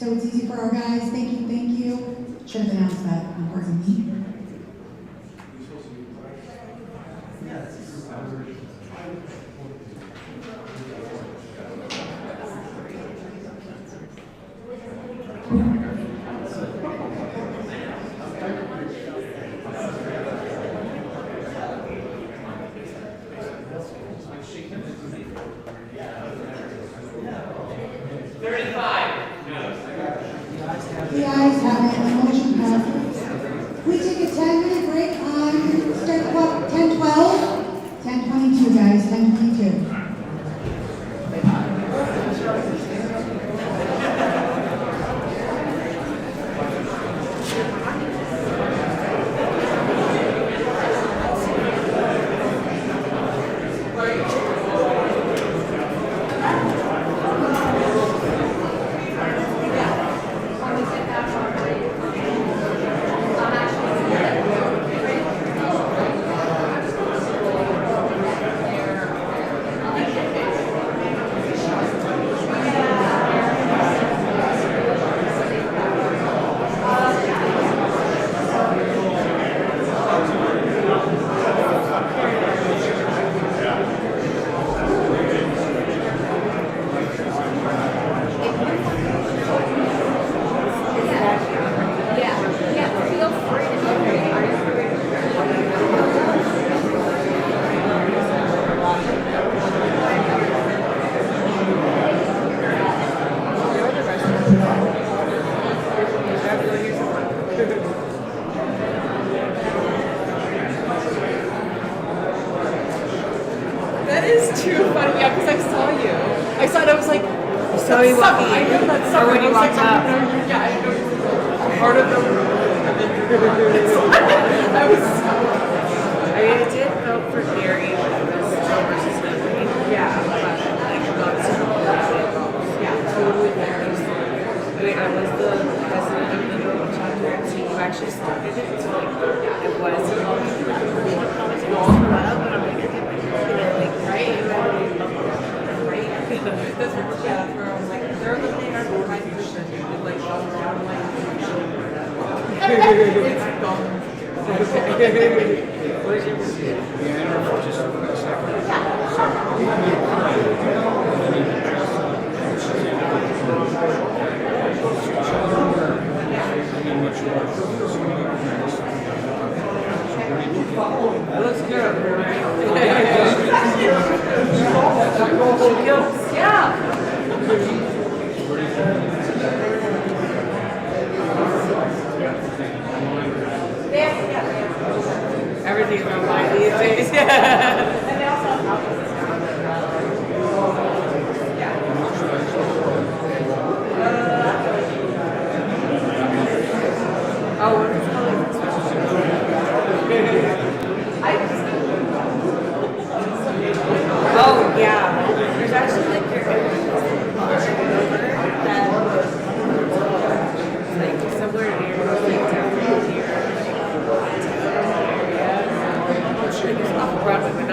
so it's easy for our guys. Thank you, thank you. Should have announced that, pardon me. The ayes have it, the motion passes. We take a 10-minute break on start clock 10:12, 10:22, guys, 10:22. That is too funny, yeah, because I saw you. I saw it, I was like, So you walked I know that song. or when you walked up? Yeah, I know part of the I was I mean, it did go for Gary still versus Liberty. yeah, But like not yeah, totally there. I mean, I was the president of the local chapter, and so you actually started it. So like, it was for a while, but I'm like, I get like Right? right. That's where I was like, they're the thing I don't mind pushing. It like goes down like it's gone. Where's your machine? Looks good, right? Yeah. Everything's online these days. And they also have houses. Oh, what is it called? Oh, yeah. There's actually like your that like somewhere near like down here. Like it's off Broadway, but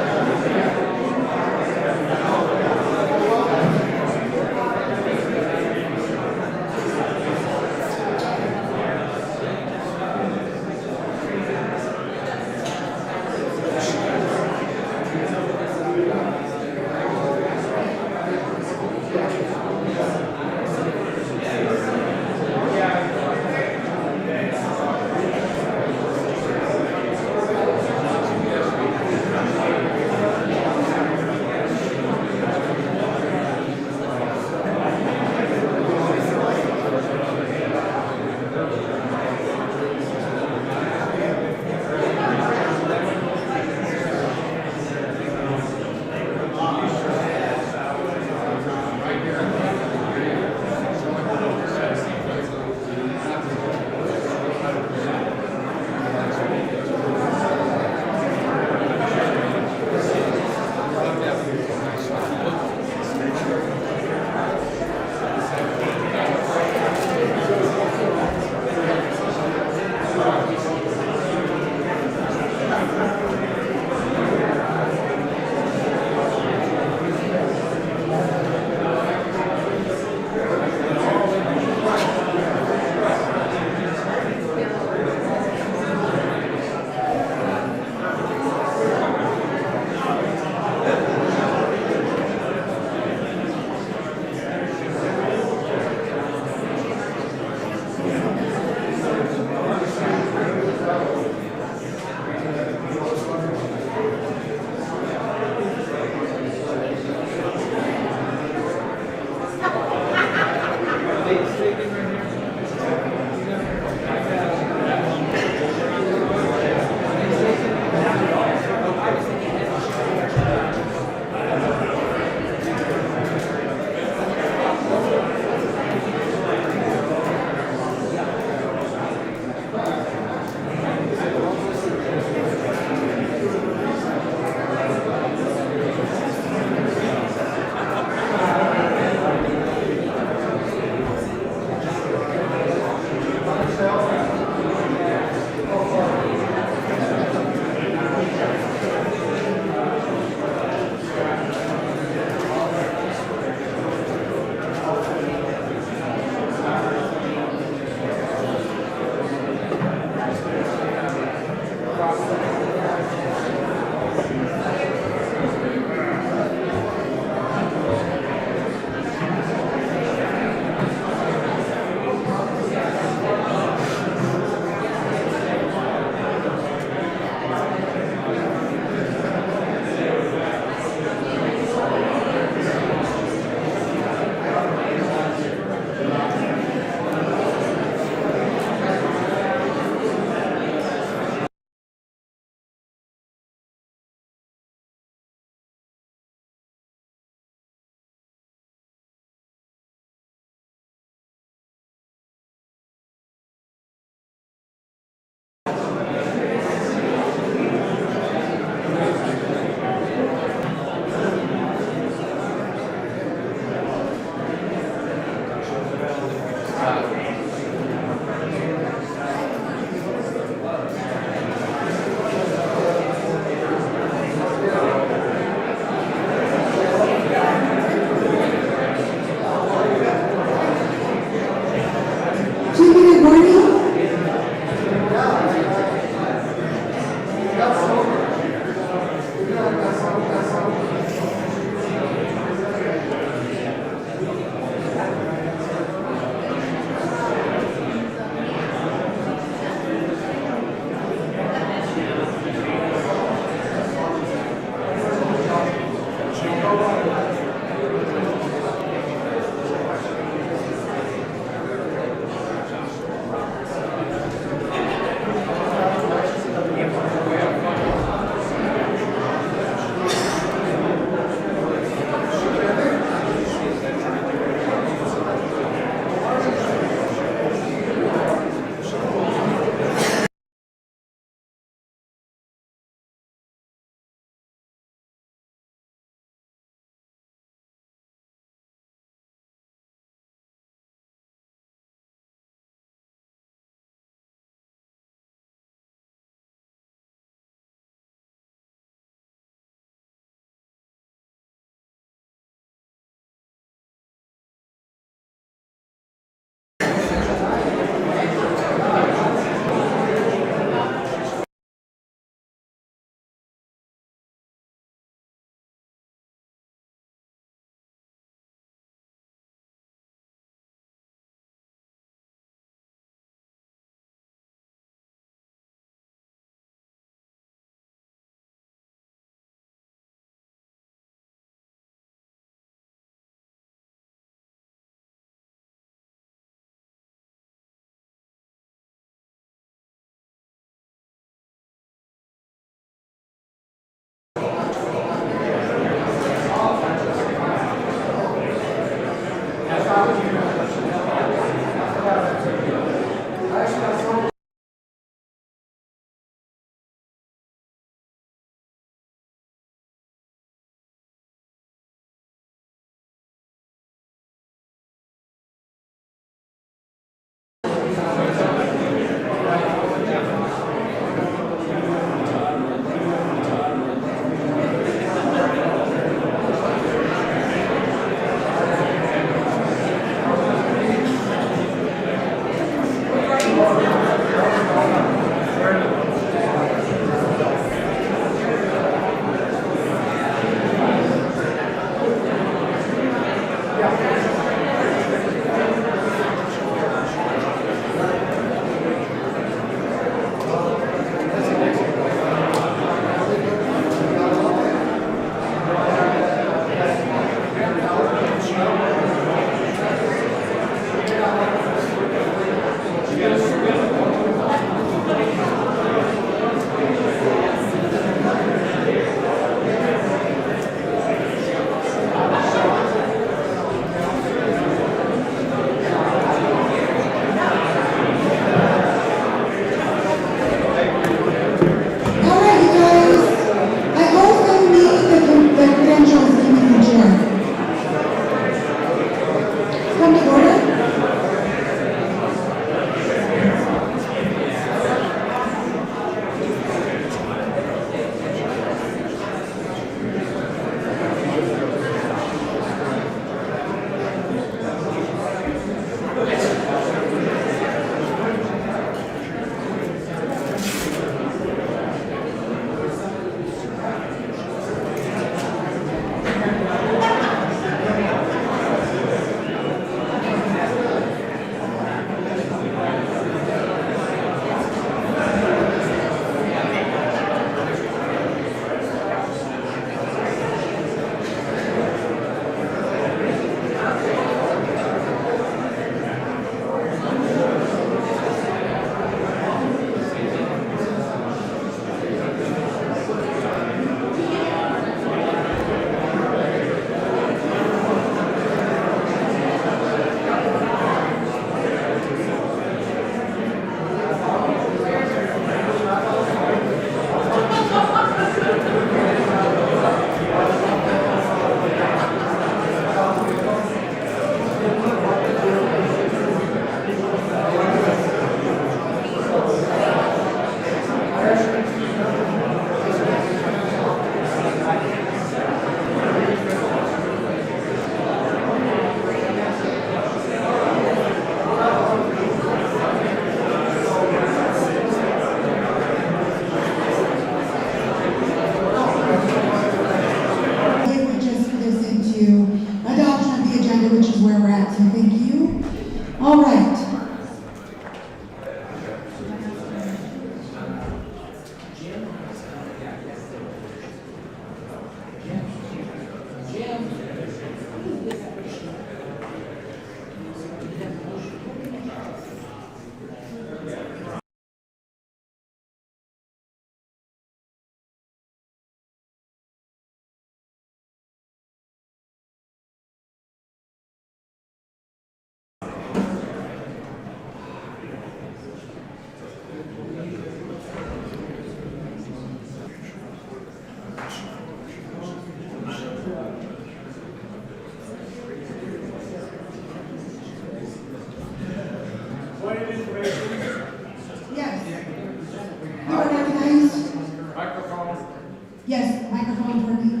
Yes, microphone's working.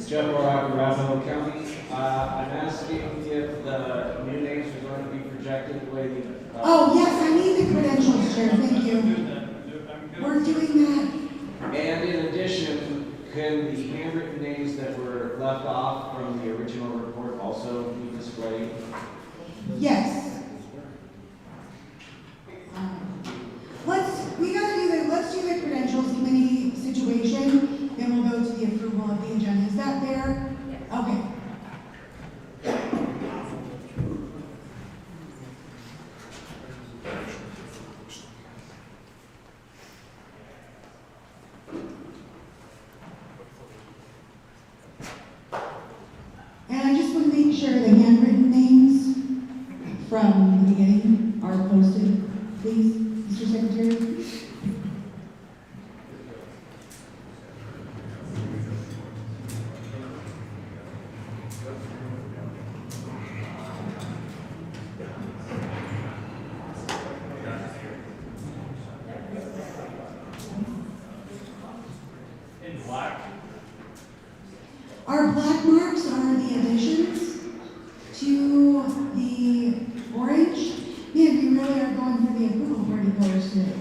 Jeff Warlock, Arapahoe County. I'm asking if the new names are going to be projected the way the... Oh, yes, I need the credentials, Chair, thank you. We're doing that. And in addition, can the handwritten names that were left off from the original report also be displayed? Yes. Let's do the credentials committee situation, then we'll go to the approval of the agenda. Is that fair? Yes. Okay. And I just want to make sure the handwritten names from the beginning are posted, please, Mr. Secretary. Our black marks are the additions to the orange. Man, we really are going for the approval party colors today.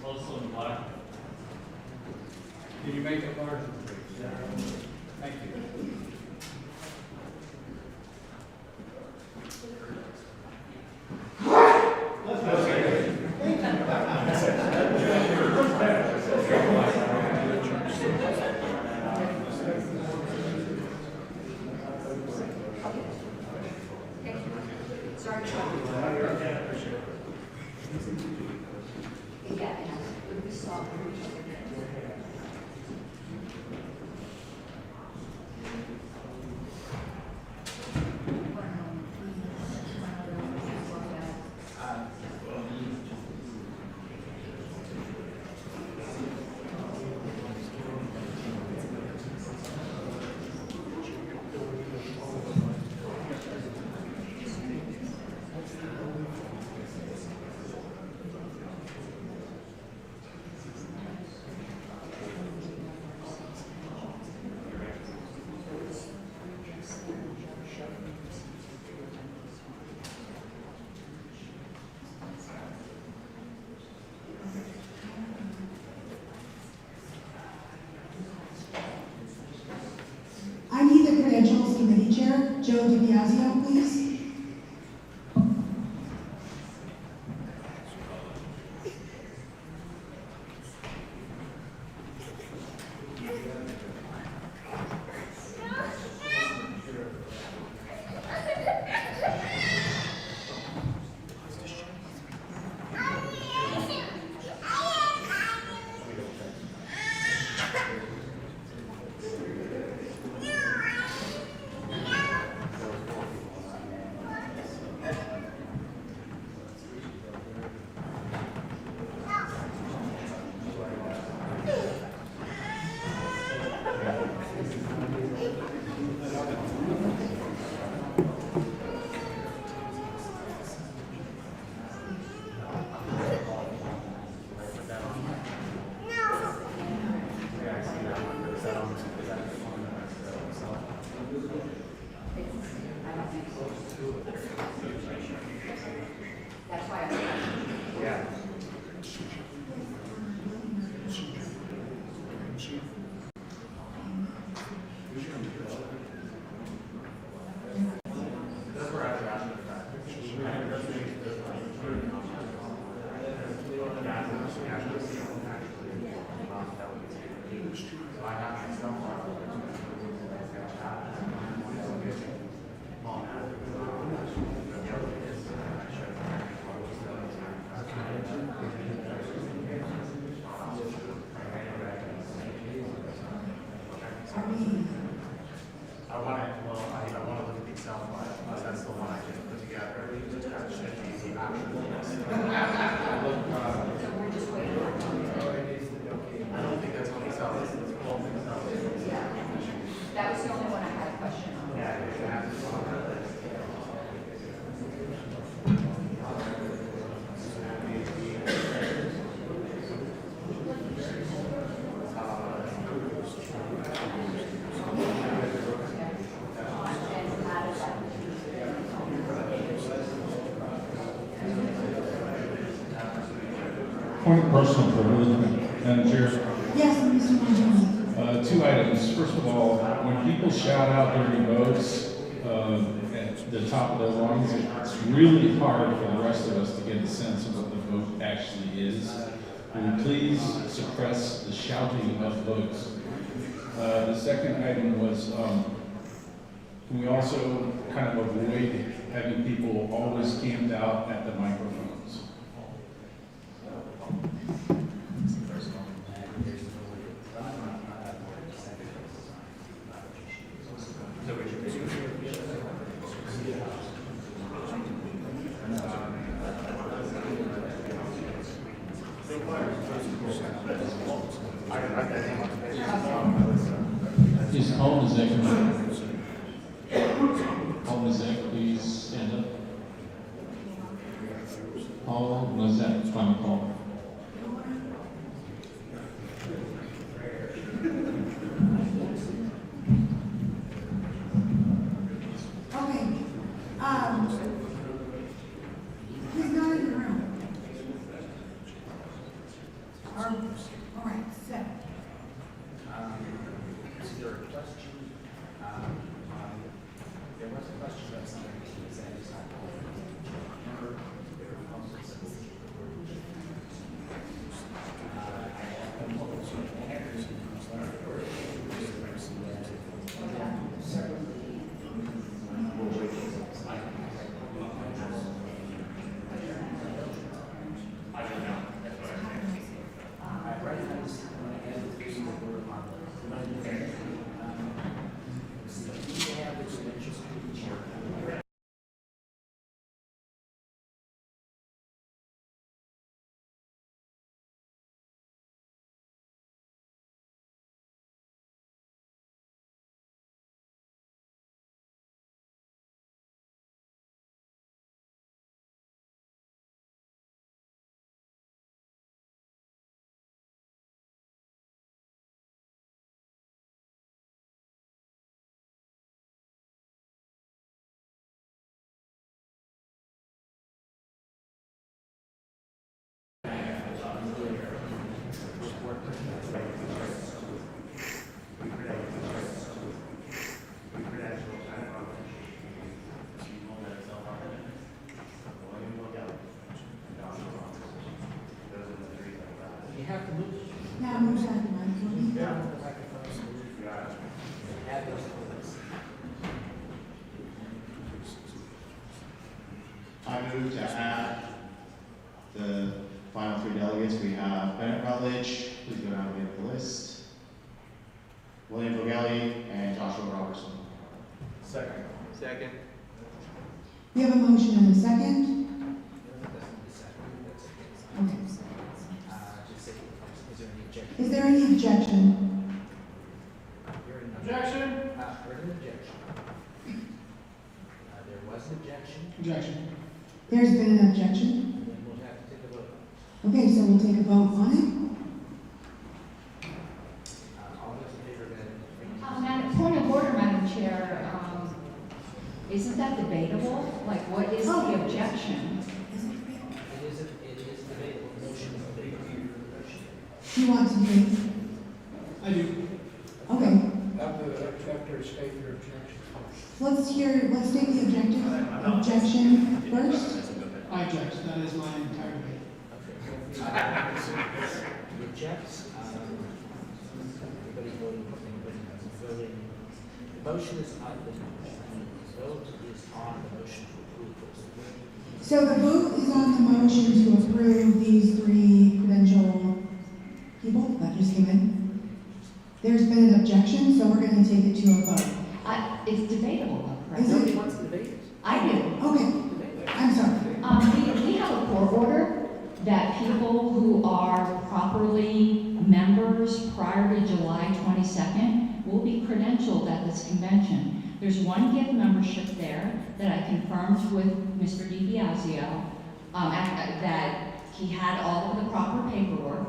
Also in black. Can you make it larger, please? Thank you. I need the credentials committee chair, Joe DiBiasio, please. I want to look at the Excel file, because that's the one I just put together, to attach it to the actual list. I don't think that's on Excel, it's all Excel. That was the only one I had a question on. Yeah, you have to on that list. Point of personal privilege, Madam Chair. Yes, Mr. Martini. Two items. First of all, when people shout out during votes at the top of their lungs, it's really hard for the rest of us to get a sense of what the vote actually is. Will you please suppress the shouting of votes? The second item was, can we also kind of avoid having people always camped out at the microphones? Is Paul Mazek? Paul Mazek, please stand up. Paul Mazek, final call. Okay, he's not in the room. All right, so, Is there a question? There was a question about something that said it's not. Remember, there were also some. now move on, Martini. I move to add the final three delegates. We have Bennett Rutledge, please go down and get the list, William Vogelli, and Joshua Robertson. Second. Second. We have a motion and a second. Okay. Is there any objection? Objection. Heard an objection. There was an objection, Objection. There's been an objection. and then we'll have to take a vote. Okay, so we'll take a vote on it. All those in favor of that? Madam, point of order, Madam Chair, isn't that debatable? Like, what is the objection? It is debatable, motion is debatable. Do you want to debate? I do. Okay, After state your objection. let's take the objection first. I object, that is my entire debate. Rejects, everybody voting, the motion is on the vote is on the motion to approve this. So the vote is on the motion to approve these three credential people that just came in. There's been an objection, so we're going to take it to a vote. It's debatable, Is correct? it? Wants to debate it? I do. Okay, I'm sorry. We have a court order that people who are properly members prior to July 22nd will be credentialed at this convention. There's one gift membership there that I confirmed with Mr. DiBiasio, that he had all of the proper paperwork.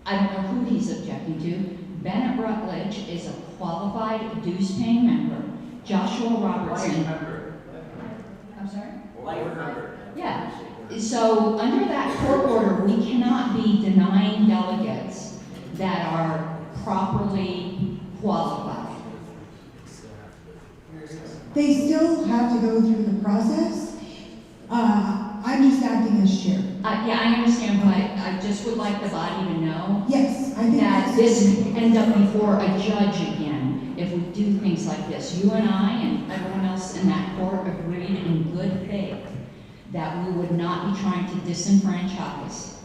I don't know who he's objecting to. Bennett Rutledge is a qualified dues-paying member. Joshua Robertson. member. I'm sorry? Life member. Yeah. So under that court order, we cannot be denying delegates that are properly qualified. They still have to go through the process. I'm just acting as chair. Yeah, I understand, but I just would like the body to know Yes, I think that that's. this could end up before a judge again if we do things like this. You and I and everyone else in that court agreed in good faith that we would not be trying to disenfranchise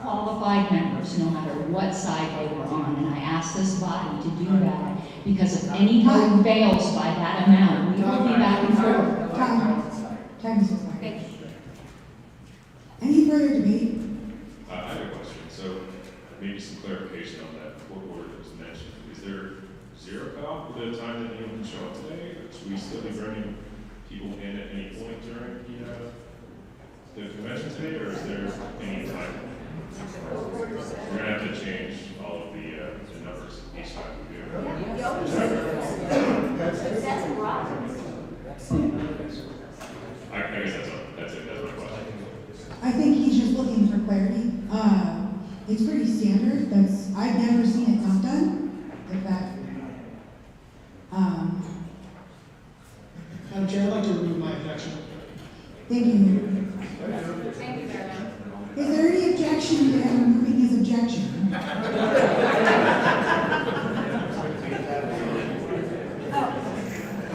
qualified members, no matter what side they were on. And I asked this body to do that because if any vote fails by that amount, we will be back and forth. Time is expired. Thank you. Any further debate? I have a question. So maybe some clarification on that court order that was mentioned. Is there zero cutoff for the time that anyone can show up today? Or should we still be bringing people in at any point during the convention today, or is there any time? We're gonna have to change all of the numbers each time we do. I guess that's it. That's my question. I think he's just looking for clarity. It's pretty standard. I've never seen it not done. If that, Madam Chair, I'd like to remove my objection. thank you. Thank you, Mayor. Is there any objection to him removing his objection?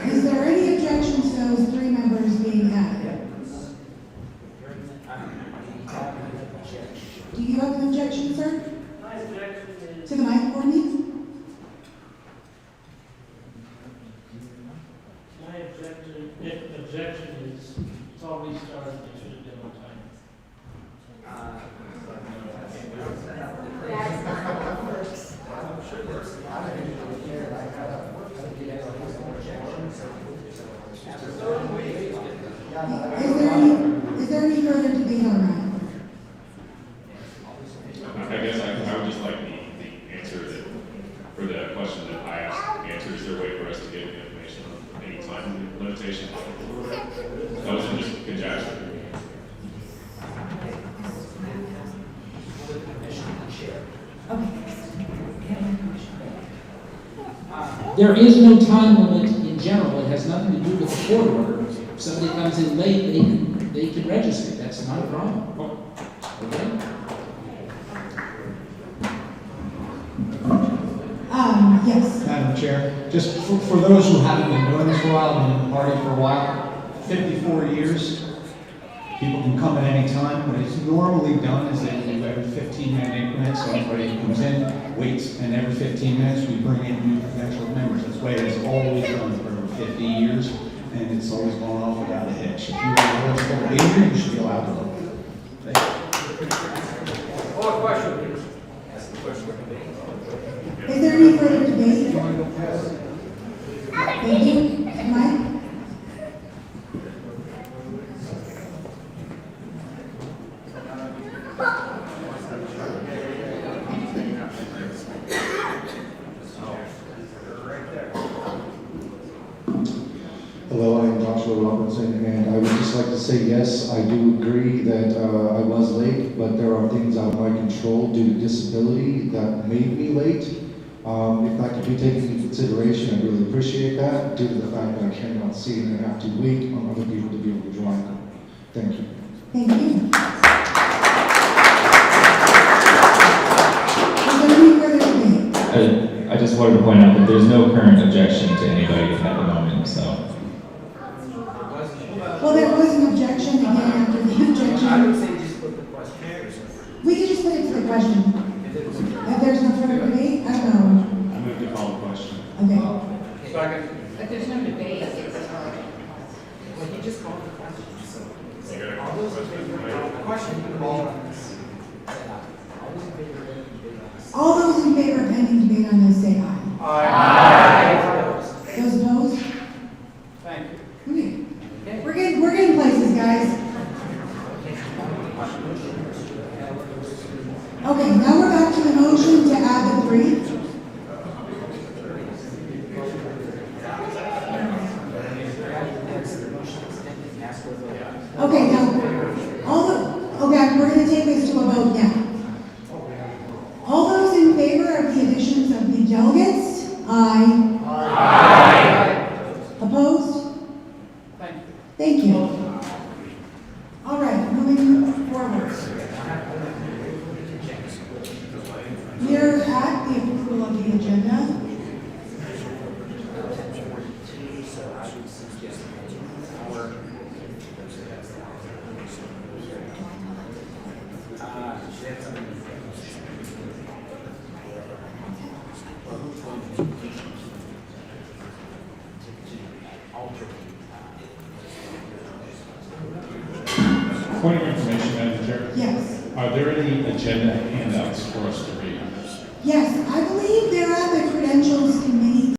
Is there any objection to those 3 members being added? Do you have an objection, sir? My objection is, To the mic for me? my objection is, it's already started, they should have done on time. Is there any further debate on that? I guess I would just like the answer that, for the question that I asked, answer, is there a way for us to get information on any time limitation? That wasn't just conjecture. There is no time limit in general. It has nothing to do with the court order. If somebody comes in late, they can register. That's not a problem. Okay? Yes. Madam Chair, just for those who haven't been doing this for a while, been in the party for a while, 54 years, people can come at any time. What is normally done is that we do every 15-minute increments, so anybody who comes in, waits, and every 15 minutes we bring in new credentialed members. That's the way it has always done for over 50 years, and it's always gone off without a hitch. If you are eligible to be here, you should be allowed to vote. Thank you. Hold a question, please. Is there any further debate? Thank you. Mike? Hello, I'm Joshua Robinson, and I would just like to say, yes, I do agree that I was late, but there are things out of my control due to disability that made me late. If that could be taken into consideration, I really appreciate that, due to the fact that I cannot see and I have to wait on other people to be able to join. Thank you. Thank you. Is there any further debate? I just wanted to point out that there's no current objection to anybody at the moment, so. Well, there was an objection again after the objection. I would say just put the question. We can just put it to the question. If there's no further debate, I don't know. I move to call the question. Okay. Second. But there's no debate. Well, he just called the question. You got a All those in favor of the question, you can call on this. All those in favor of ending debate on this? All those in favor of ending debate on this, say aye. Aye. Those opposed? Thank you. Okay. We're getting places, guys. Okay, now we're back to the motion to add the 3. Okay, now, all Thank you. All right, moving forward. We're at the approval of the agenda. So I would suggest for Point of information, Madam Chair. Yes. Are there any agenda handouts for us to read? Yes, I believe they're at the credentials committee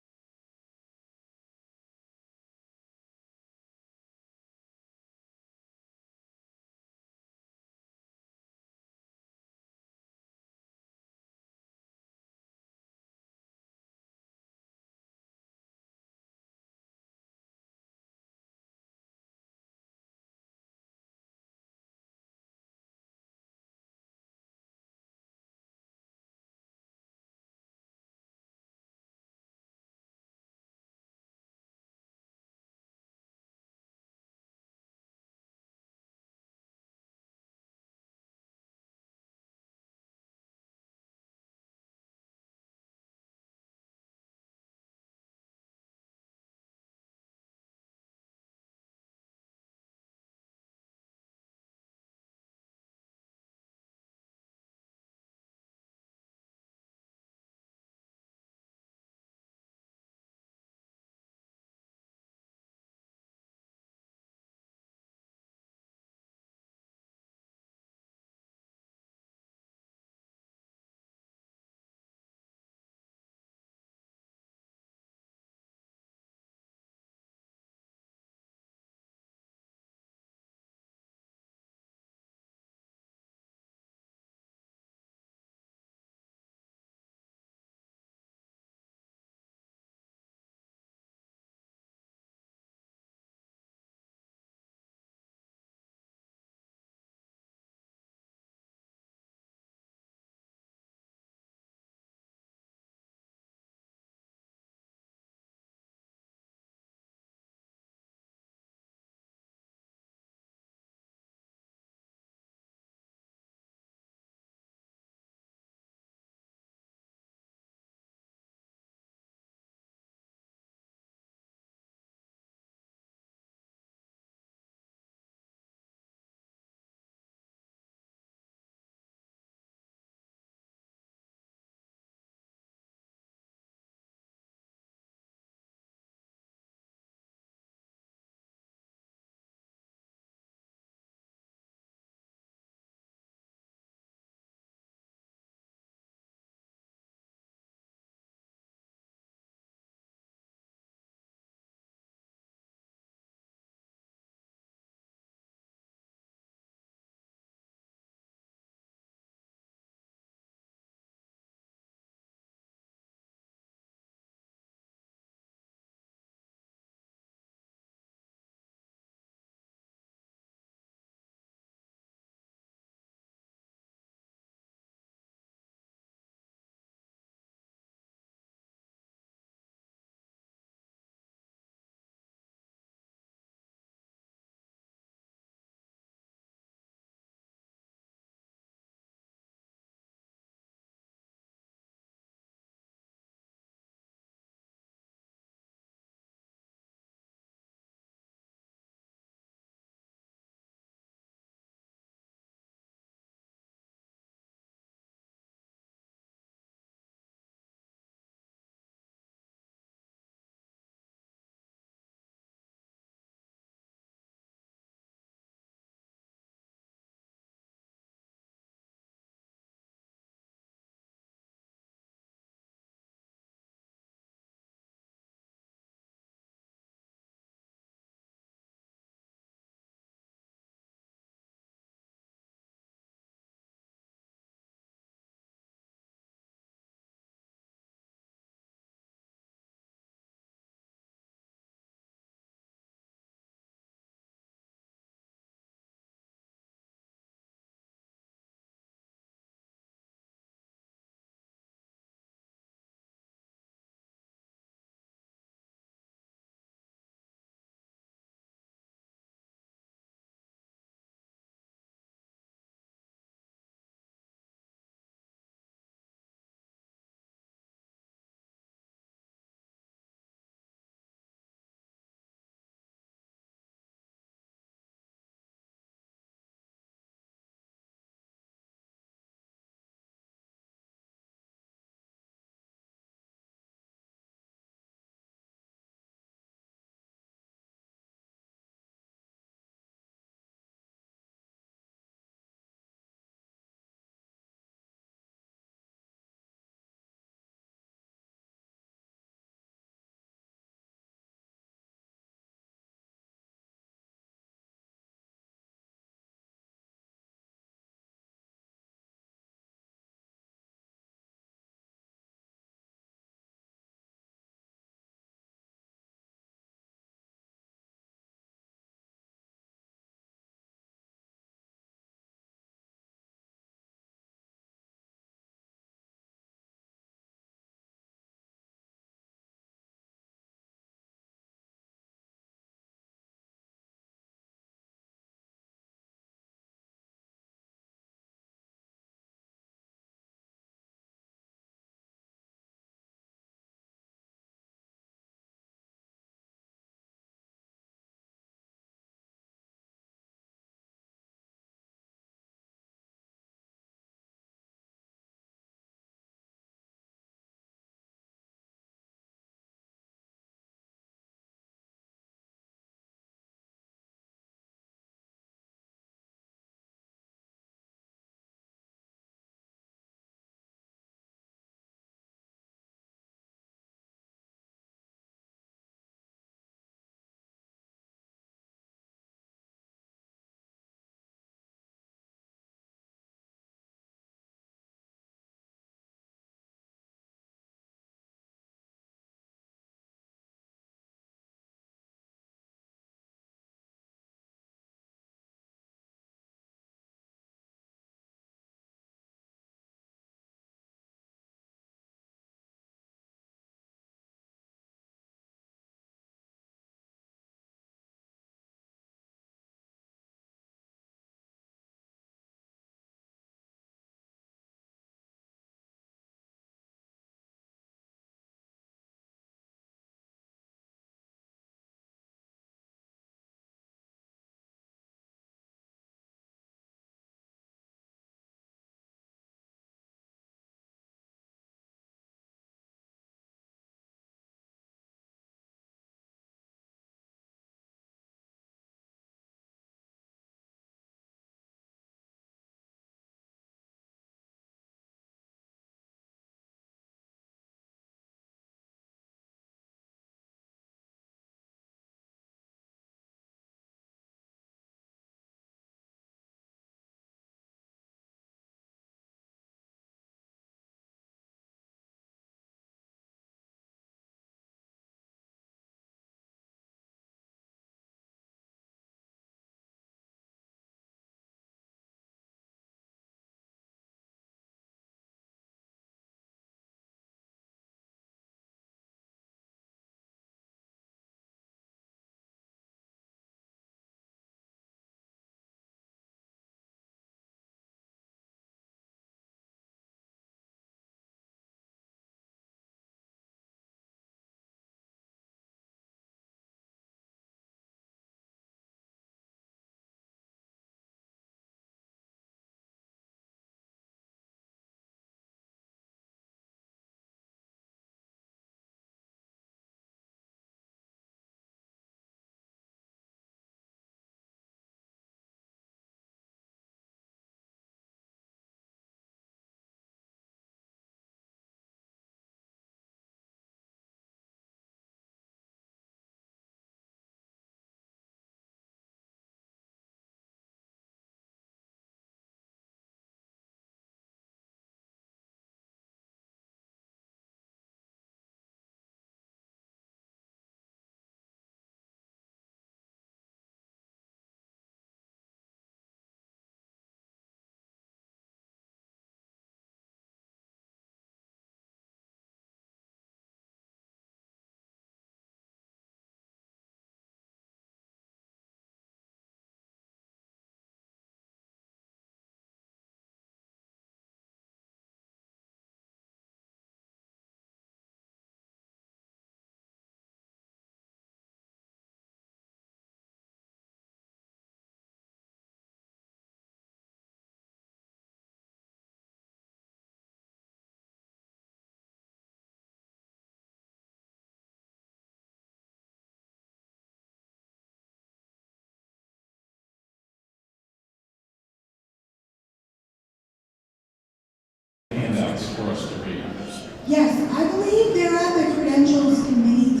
Yes, I believe they're at the credentials committee.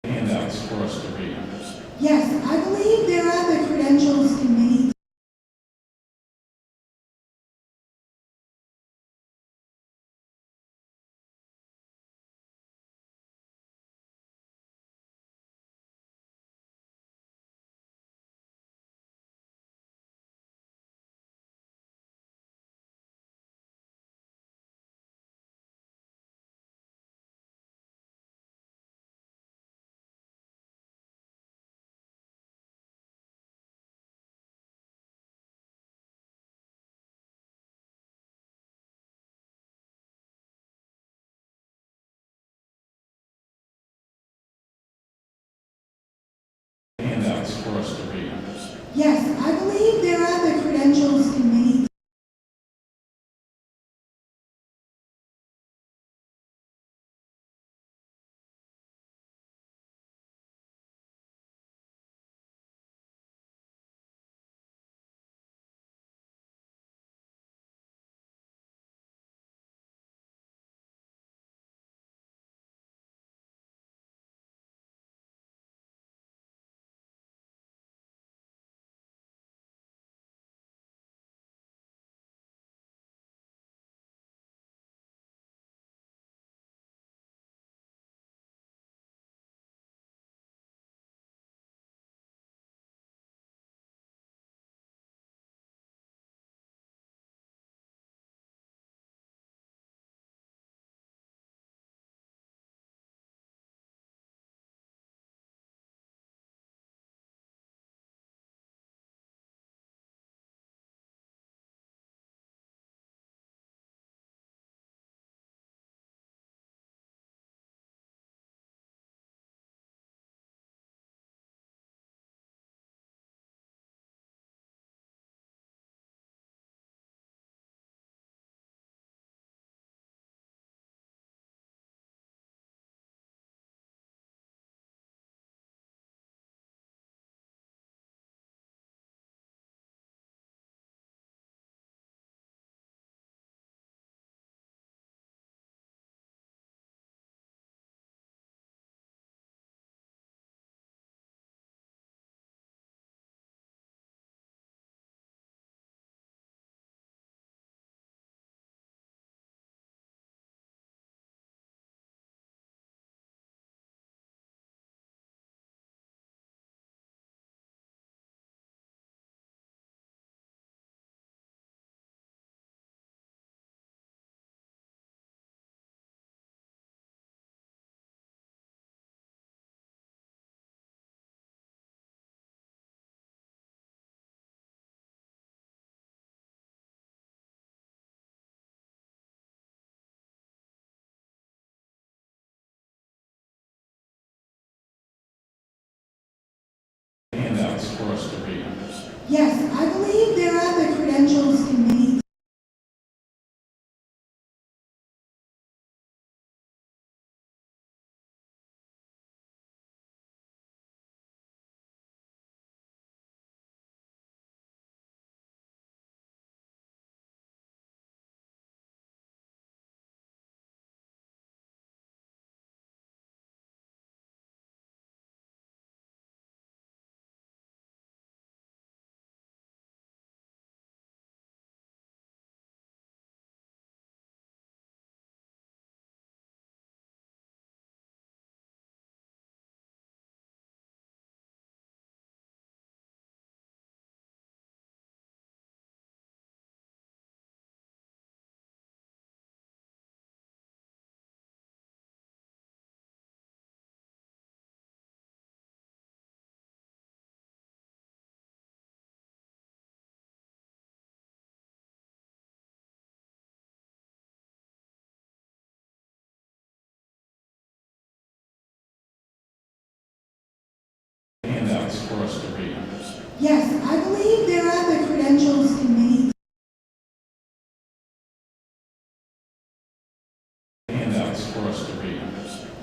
Handouts for us to read. Yes, I believe they're at the credentials committee. Handouts for us to read. Yes, I believe they're at the credentials committee. Yes, I believe they're at the credentials committee. Handouts for us to read. Yes, I believe they're at the credentials committee. Handouts for us to read.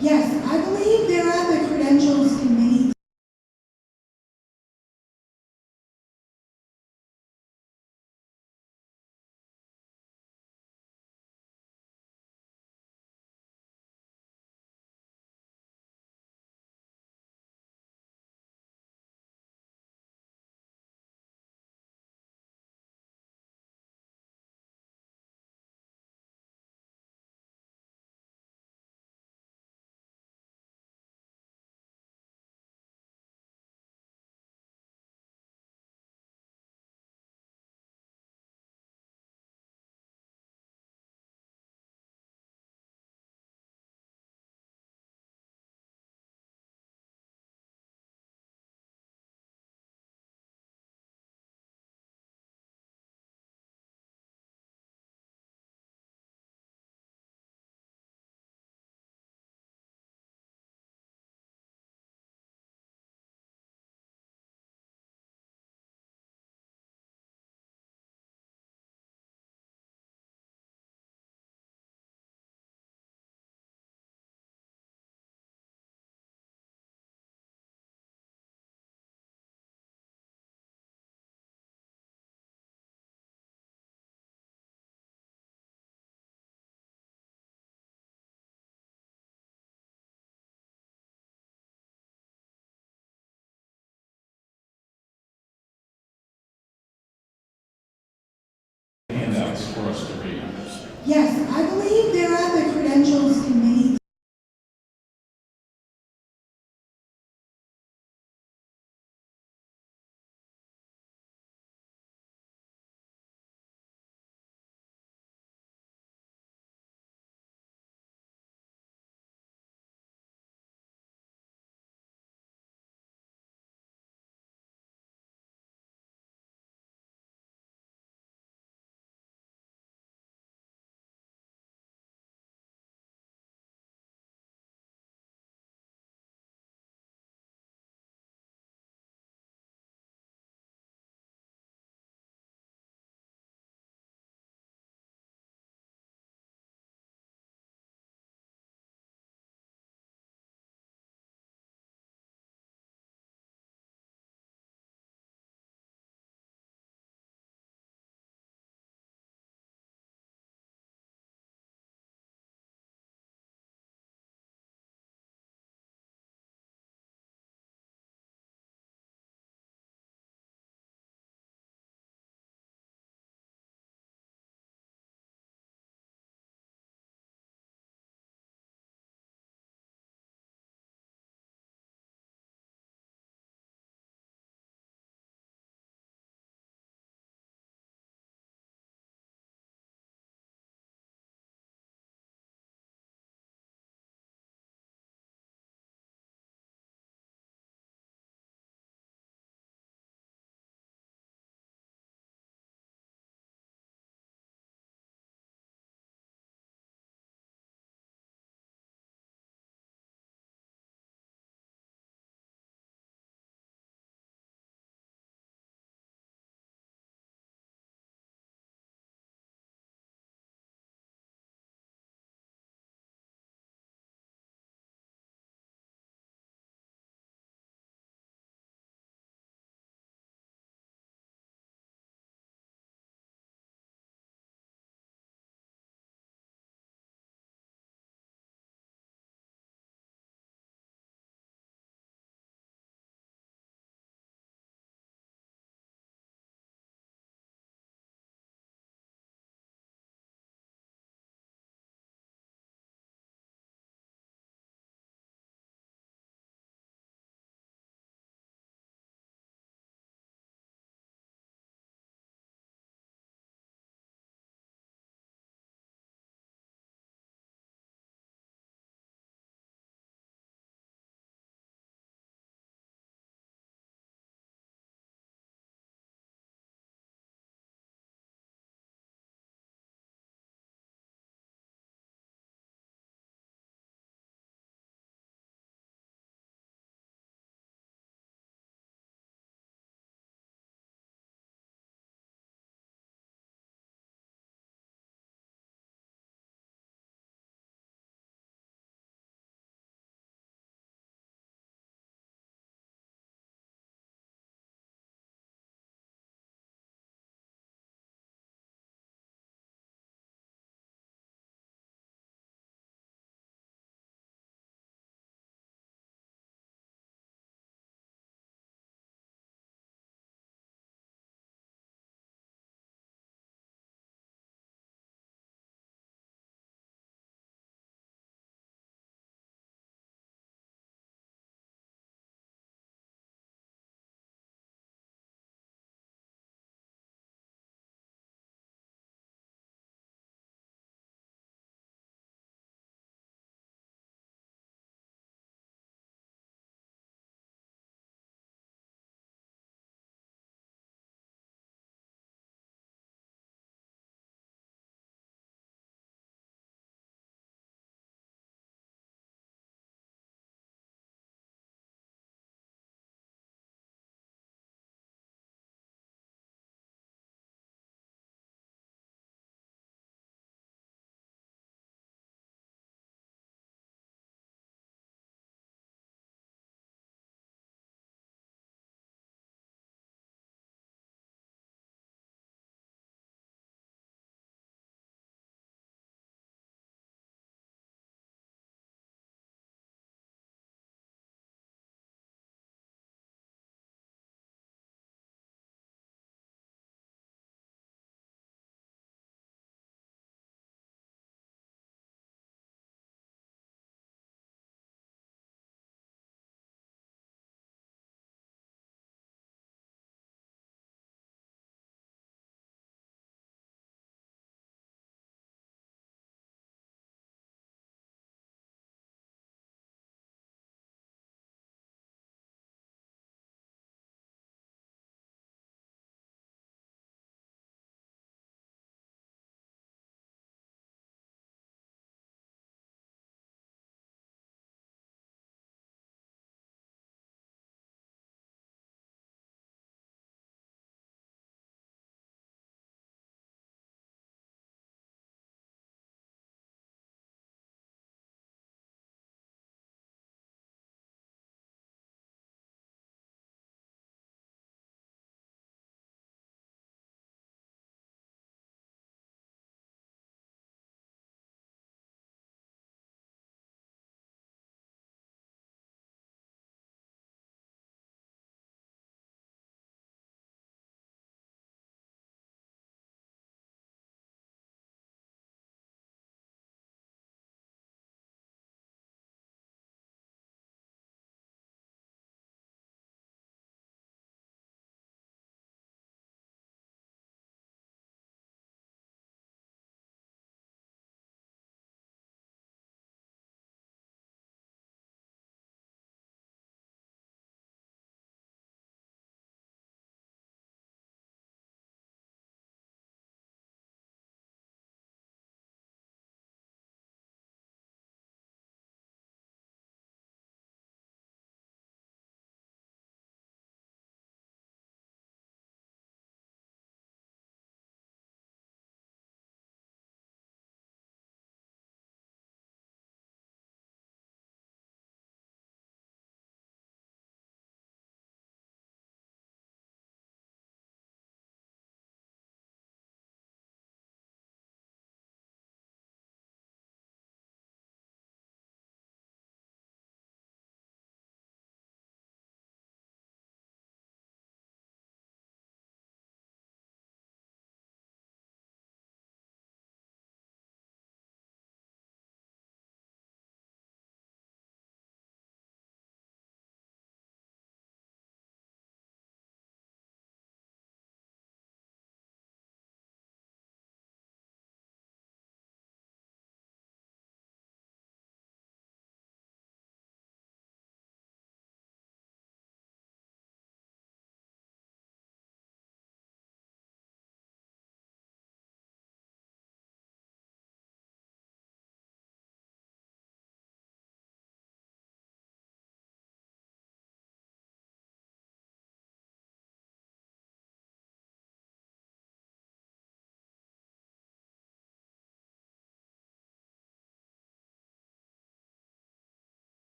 Yes, I believe they're at the credentials committee. Handouts for us to read. Yes, I believe they're at the credentials committee.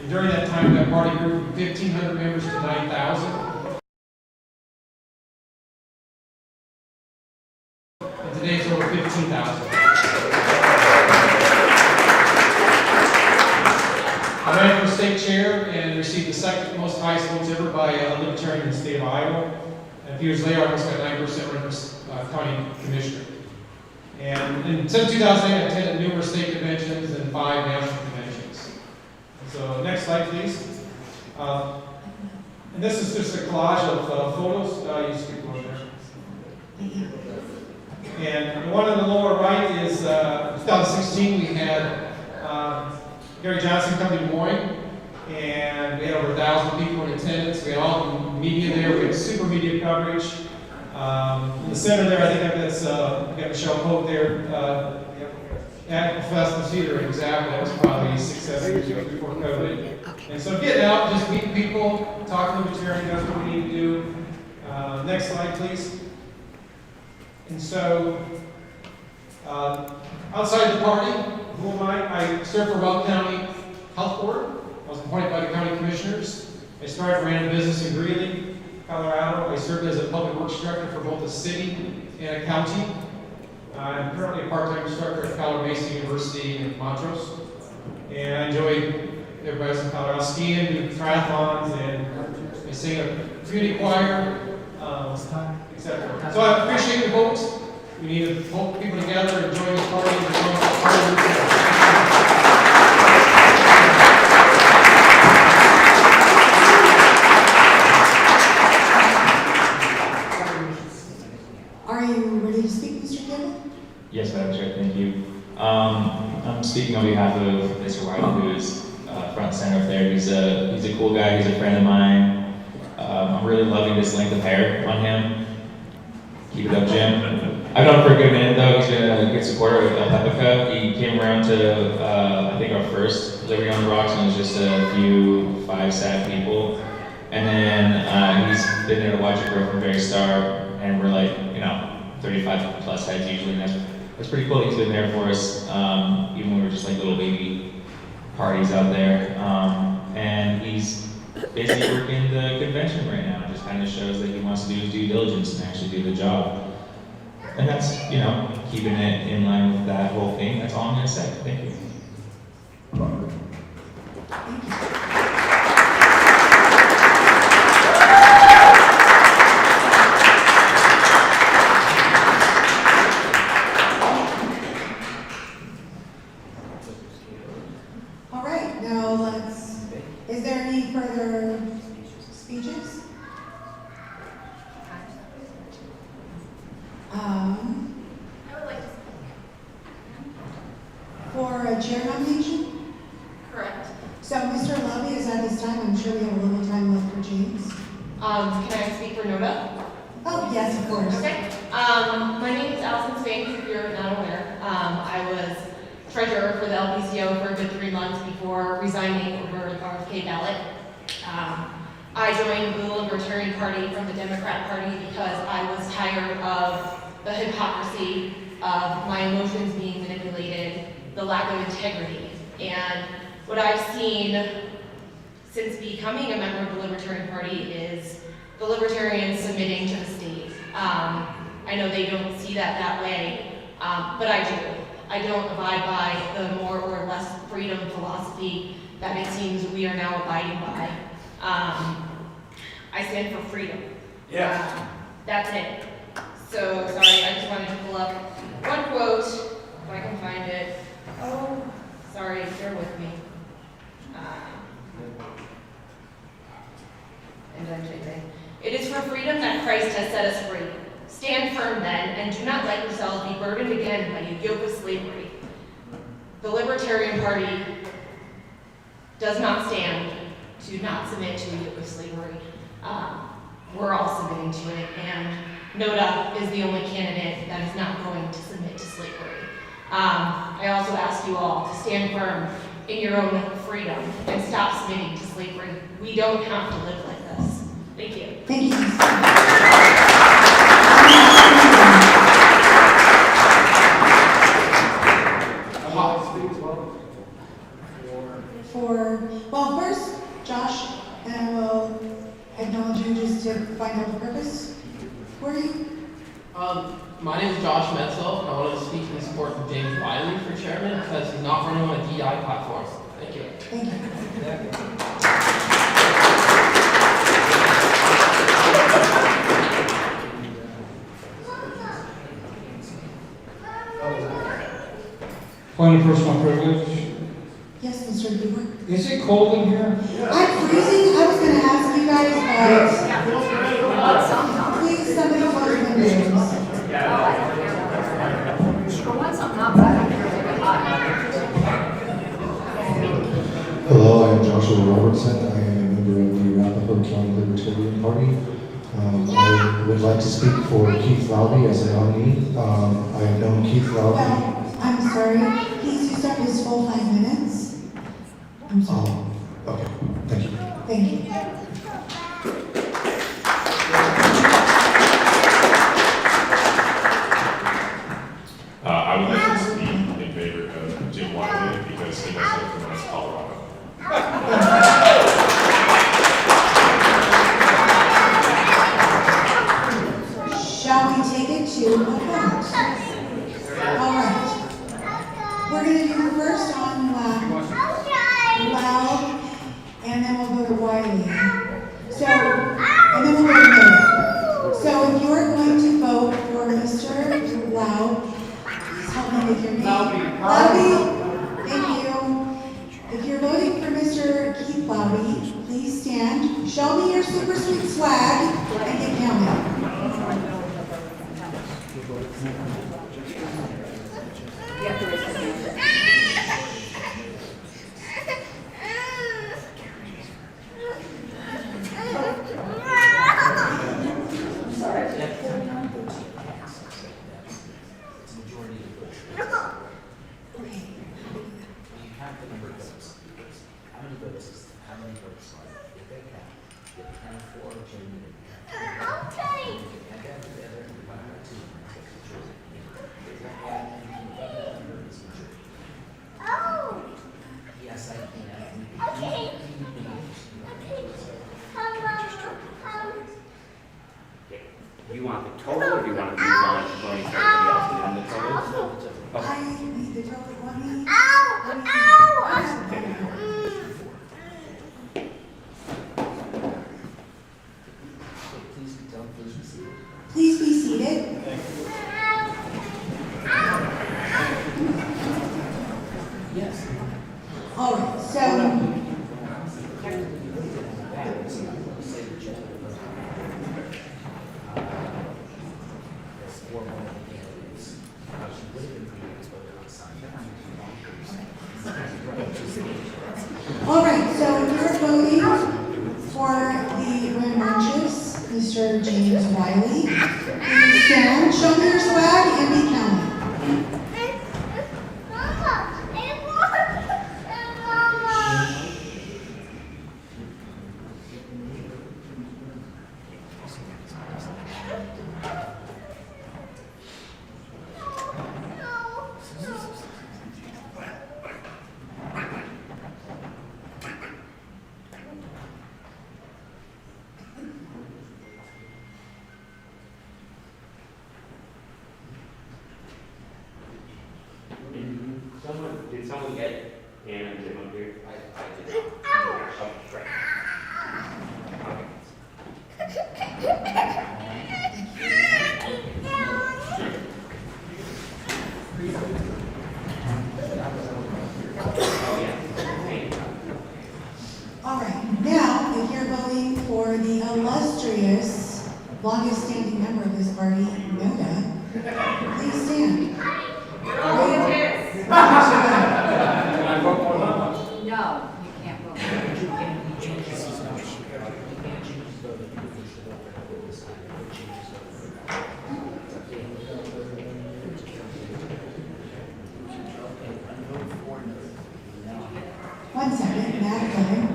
And during that time, that party grew from 1,500 members to 9,000. And today it's over 15,000. I ran for state chair and received the second most highest votes ever by a libertarian in the state of Iowa. And a few years later, I almost got 9% run for county commissioner. And since 2008, I've attended numerous state conventions and 5 national conventions. So next slide, please. And this is just a collage of photos. You just keep going there. And the one on the lower right is 2016. We had Gary Johnson come to Des Moines, and we had over 1,000 people in attendance. We had all the media there. We had super media coverage. In the center there, I think that's we got Michelle Pope there at the Festival Theater in Zappa. That was probably 6-7 years ago before COVID. Okay. And so getting out, just meeting people, talking to libertarians, that's what we need to do. Next slide, please. And so, outside the party, who am I? I serve for Rock County Health Board. I was appointed by the county commissioners. I started ran a business in Greeley, Colorado. I served as a public works director for both a city and a county. I'm currently a part-time instructor at Colorado Mesa University in Montrose. And I enjoy everybody's in Colorado skiing, do triathlons, and I sing a community choir, etc. So I appreciate the votes. We need to pull people together and join this party and join the party. Are you ready to speak, Mr. Campbell? Yes, Madam Chair, thank you. I'm speaking on behalf of Mr. Wiley, who is front and center up there. He's a cool guy, he's a friend of mine. I'm really loving this length of hair on him. Keep it up, Jim. I've known him for a good minute though. He's been a good supporter of LPCO. He came around to, I think, our first Liberty on the Rocks, and it was just a few 5 sad people. And then he's been there to watch it grow from very start, and we're like, 35 plus heads usually, and that's pretty cool. He's been there for us, even when we were just like little baby parties out there. And he's basically working the convention right now. It just kind of shows that he wants to do his due diligence and actually do the job. And that's, keeping it in line with that whole thing. That's all I'm going to say. Thank you. All right, now is there any further speeches? I would like to For a chair nomination? correct. So Mr. Lobby is at this time. I'm sure we have a little time left for James. Can I speak for NODA? Oh, yes, of course. Okay. My name is Allison Spanks, if you're not aware. I was treasurer for the LPCO for a good 3 months before resigning over the RFK ballot. I joined the Libertarian Party from the Democrat Party because I was tired of the hypocrisy of my emotions being manipulated, the lack of integrity. And what I've seen since becoming a member of the Libertarian Party is the Libertarians submitting to the state. I know they don't see that way, but I do. I don't abide by the more or less freedom philosophy that it seems we are now abiding by. I stand for freedom. Yeah. That's it. So, sorry, I just wanted to pull up one quote, if I can find it. Oh, sorry, bear with me. And then it is for freedom that Christ has set us free. Stand firm then, and do not let yourselves be burdened again by a yoke of slavery. The Libertarian Party does not stand to not submit to a yoke of slavery. We're all submitting to it, and NODA is the only candidate that is not going to submit to slavery. I also ask you all to stand firm in your own freedom and stop submitting to slavery. We don't have to live like this. Thank you. Thank you. Well, first, to find out the purpose for you? My name is Josh Metzel, and I wanted to speak in support of James Wiley for chairman because he's not running on a DI platform. Thank you. Thank you. Point of personal privilege. Yes, Mr. Beaver. Is it cold in here? I'm freezing. I was gonna ask you guys, please, somebody close the windows. Hello, I am Joshua Robertson. I am a member of the Arapahoe County Libertarian Party. I would like to speak for Keith Laube as a nominee. I have known Keith Laube. Well, I'm sorry. He's used up his full 5 minutes. I'm sorry. Okay, thank you. Thank you. I would like to speak in favor of Jim Wiley because he knows it from West Colorado. Shall we take it to a vote? All right. We're going to do first on Loud, and then we'll go to Wiley. So, and then we'll go to Mayor. So if you're going to vote for Mr. Loud, please help me with your name. Loudie. Thank you. If you're voting for Mr. Keith Loudie, please stand. Show me your super sweet swag and get counted. You want the total, or do you want to move on to voting for everybody else and then the total? I need the total. Please be seated. Yes. All right, so all right, so you're voting for the Grand Marches, Mr. James Wiley. Please stand, show me your swag, and be counted. Did someone get Anna and Jim up here? I did not. Oh, great. All right, now, if you're voting for the illustrious, longest-standing member of this party, Noda, please stand. No, you can't vote. One second, Matt, go ahead.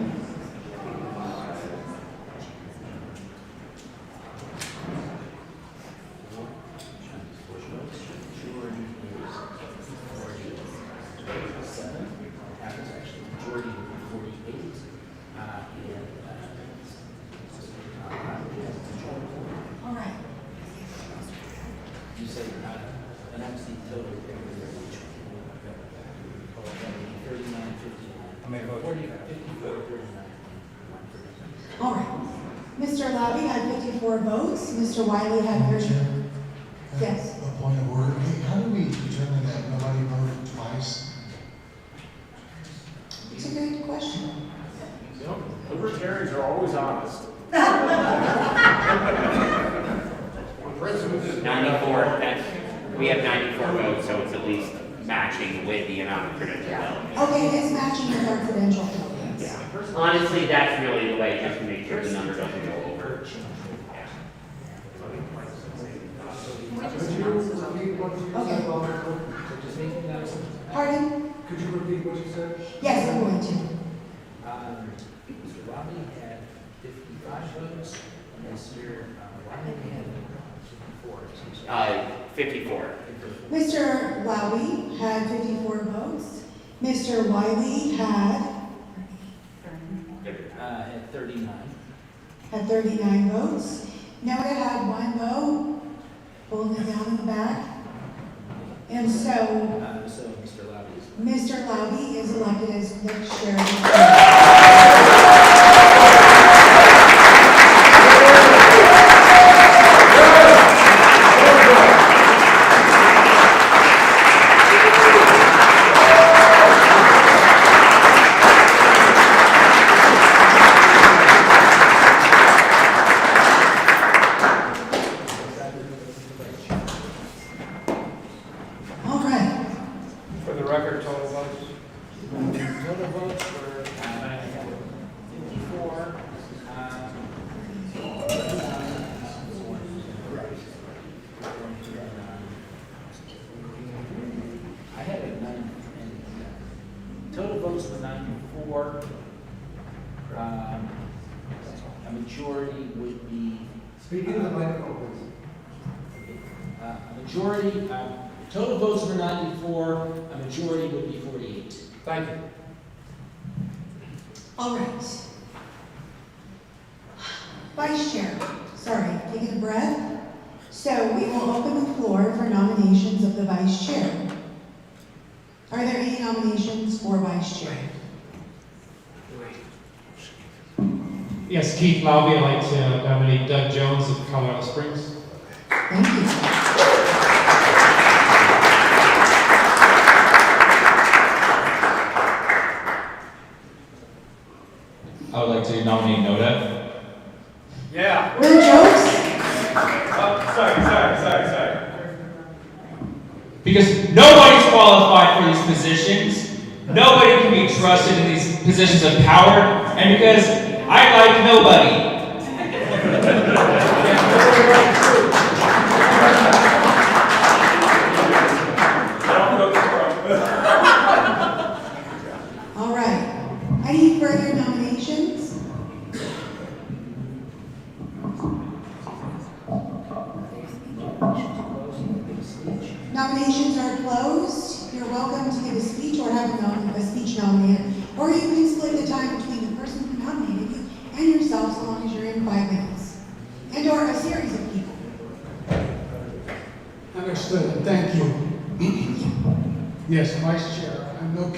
And that's the total. 39, 50. I mean, 40, 54, 39. All right. Mr. Labby had 54 votes. Mr. Wiley had 30. Yes. A point of order. How do we determine that nobody voted twice? It's a good question. You know, libertarians are always honest. 94, we have 94 votes, so it's at least matching with the amount of credential delegates. Okay, it's matching with our credential delegates. Yeah. Honestly, that's really the way, just to make sure the number doesn't go over. Okay. Pardon? Could you repeat what you said? Yes, I'm going to. Mr. Robbie had 55 votes, and Mr. Wiley had 54. 54. Mr. Lowy had 54 votes. Mr. Wiley had Had 39. 39 votes. Noda had 1 vote, holding it down in the back. And so So Mr. Lowry is. Mr. Lowy is elected as next sheriff. All right. For the record, total votes? Total votes were 54. I had a 9. Total votes were 94. A majority would be. Speak into the microphone, please. A majority, total votes were 94, a majority would be 48. Thank you. All right. Vice Chair, sorry, taking a breath. So we will open the floor for nominations of the Vice Chair. Are there any nominations for Vice Chair? Yes, Keith Lowby, I'd like to nominate Doug Jones of Colorado Springs. Thank you. I would like to nominate Noda. Yeah. No jokes? Sorry. Because nobody's qualified for these positions. Nobody can be trusted in these positions of power. And because I like nobody. All right. Any further nominations? Nominations are closed. You're welcome to give a speech or have a speech nominated. Or you can split the time between the person who nominated you and yourself so long as you're in 5 minutes. And or a series of people. Understood, thank you. Yes, Vice Chair, I'm no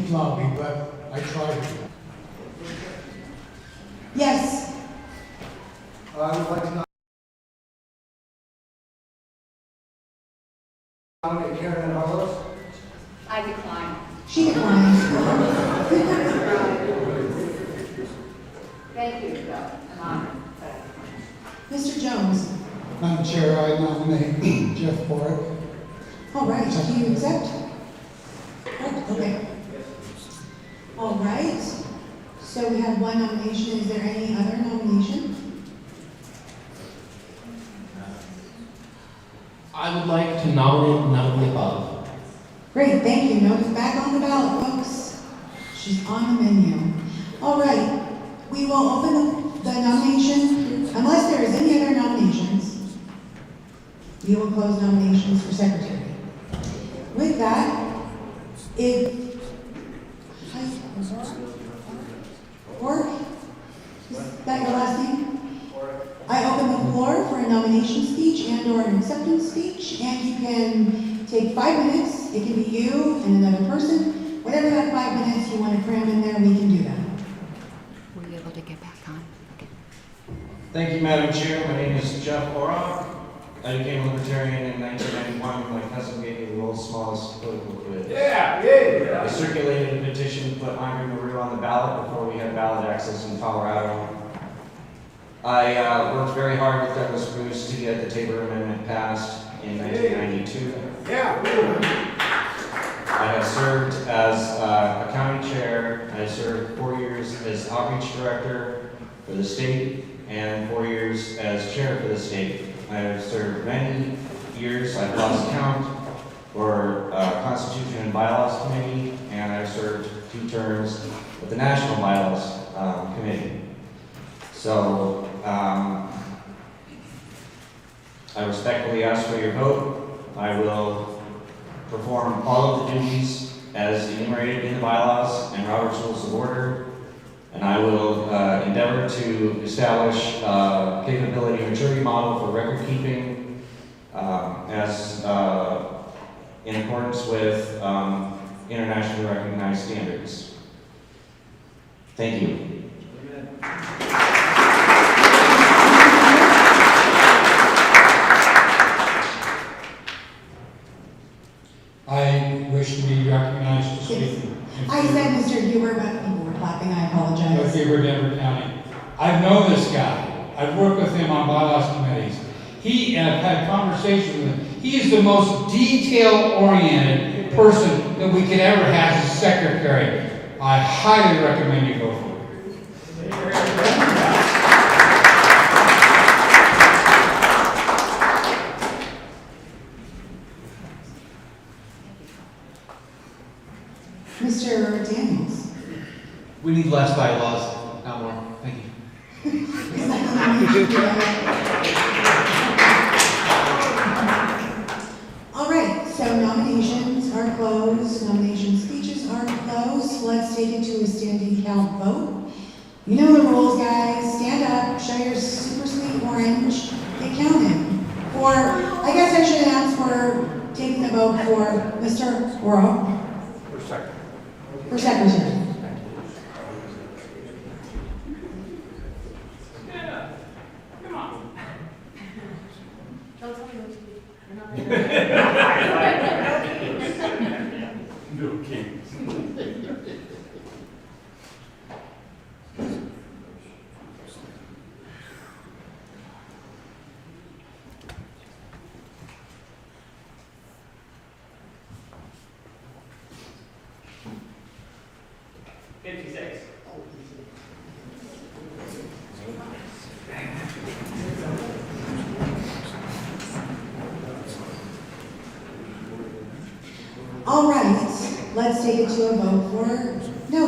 cloudy, but I tried. Yes. I would like to nominate Karen Harlow. I decline. She declines. Thank you, though. I'm honored. Mr. Jones. Madam Chair, I nominate Jeff Borick. All right, do you accept? Oh, okay. All right, so we have one nomination. Is there any other nomination? I would like to nominate none of the above. Great, thank you. Notice back on the ballot, folks. She's on the menu. All right, we will open the nomination, unless there is any other nominations. We will close nominations for secretary. With that, is that your last name? I open the floor for a nomination speech and/or an acceptance speech, and you can take 5 minutes. It can be you and another person. Whatever that 5 minutes you want to cram in there, we can do that. Were you able to get back on? Okay. Thank you, Madam Chair. My name is Jeff Orrock. I became a Libertarian in 1991 when my cousin gave me the world's smallest political quiz. I circulated a petition to put Andre Maru on the ballot before we had ballot access in Colorado. I worked very hard with Douglas Bruce to get the Tabor Amendment passed in 1992. I have served as a county chair. I served 4 years as outreach director for the state and 4 years as chair for the state. I have served many years, I've lost count, for Constitution and Bylaws Committee, and I've served 2 terms with the National Bylaws Committee. So, I respectfully ask for your vote. I will perform all of the duties as enumerated in the bylaws and Robert's Rules of Order, and I will endeavor to establish a capability maturity model for record keeping as in accordance with internationally recognized standards. Thank you. I wish to be recognized to speak. I said Mr. Huber, but people were clapping. I apologize. Huber, Denver County. I've known this guy. I've worked with him on bylaws committees. I've had conversations with him. He is the most detail-oriented person that we could ever have as secretary. I highly recommend you go for it. Mr. Daniels. We need less bylaws, not more. Thank you. All right, so nominations are closed, nomination speeches are closed. Let's take it to a standing count vote. You know the rules, guys. Stand up, show your super sweet orange, get counted. Or, I guess I should announce we're taking the vote for Mr. Oro. For secretary. Yeah. Come on. Don't tell me what to do. You're not No kings. All right, let's take it to a vote for no.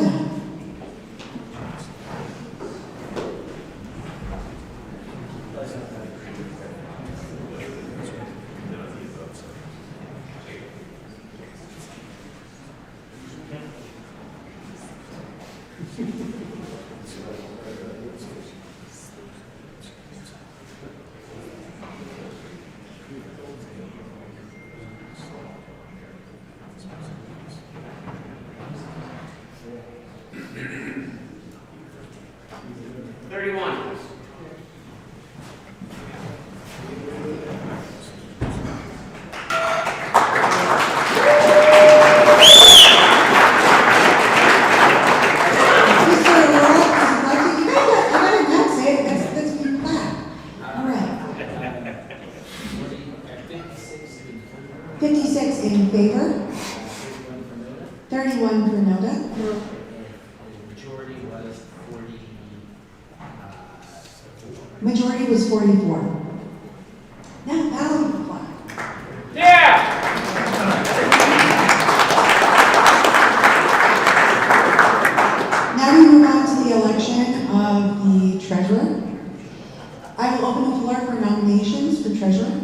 56 in favor, 31 for Noda. Majority was 40. Majority was 44. Now, LPALive flag. Yeah! Now we move on to the election of the treasurer. I will open the floor for nominations for treasurer.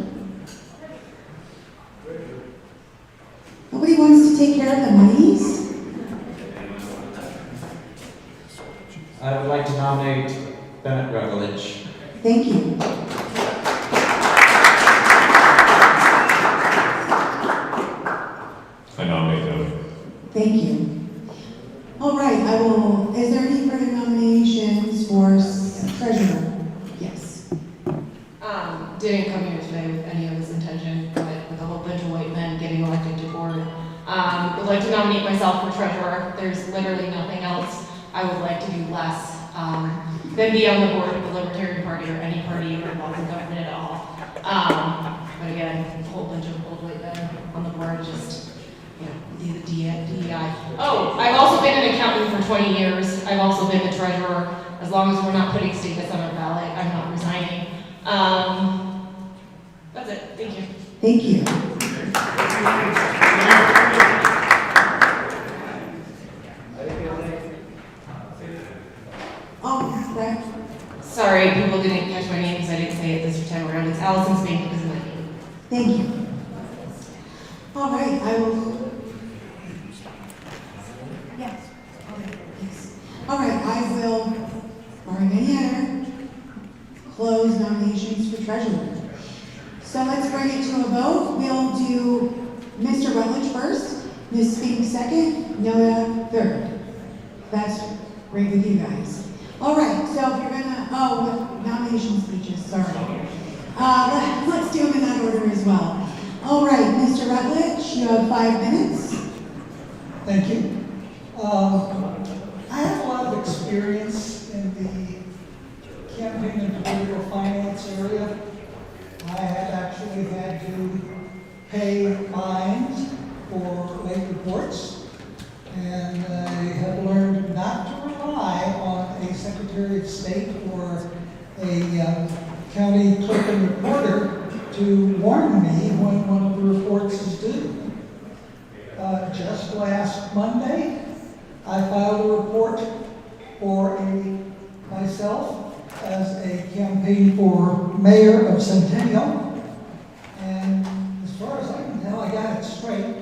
Nobody wants to take care of the monies? I would like to nominate Bennett Rutledge. Thank you. I nominate him. Thank you. All right, is there any further nominations for treasurer? Yes. Didn't come here today with any of this intention, but with a whole bunch of white men getting elected to board. Would like to nominate myself for treasurer. There's literally nothing else I would like to do less than be on the board of the Libertarian Party or any party involved in government at all. But again, a whole bunch of old white men on the board, just, the DEI. Oh, I've also been an accountant for 20 years. I've also been the treasurer. As long as we're not putting statements on our ballot, I'm not resigning. That's it. Thank you. Thank you. Right. Sorry, people didn't catch my name because I didn't say it this time around. It's Allison Spain because of my name. Thank you. All right, I will. Yes. All right, I will, barring any other, close nominations for treasurer. So let's bring it to a vote. We'll do Mr. Rutledge first, Ms. Spink second, Noda third. That's great with you guys. All right, so if you're nomination speeches, sorry. Let's do them in that order as well. All right, Mr. Rutledge, you have 5 minutes. Thank you. I have a lot of experience in the campaign and political finance area. I have actually had to pay fines for late reports, and I have learned not to rely on a Secretary of State or a county clerk and reporter to warn me when one of the reports is due. Just last Monday, I filed a report for myself as a campaign for mayor of Centennial, and as far as I can tell, I got it straight.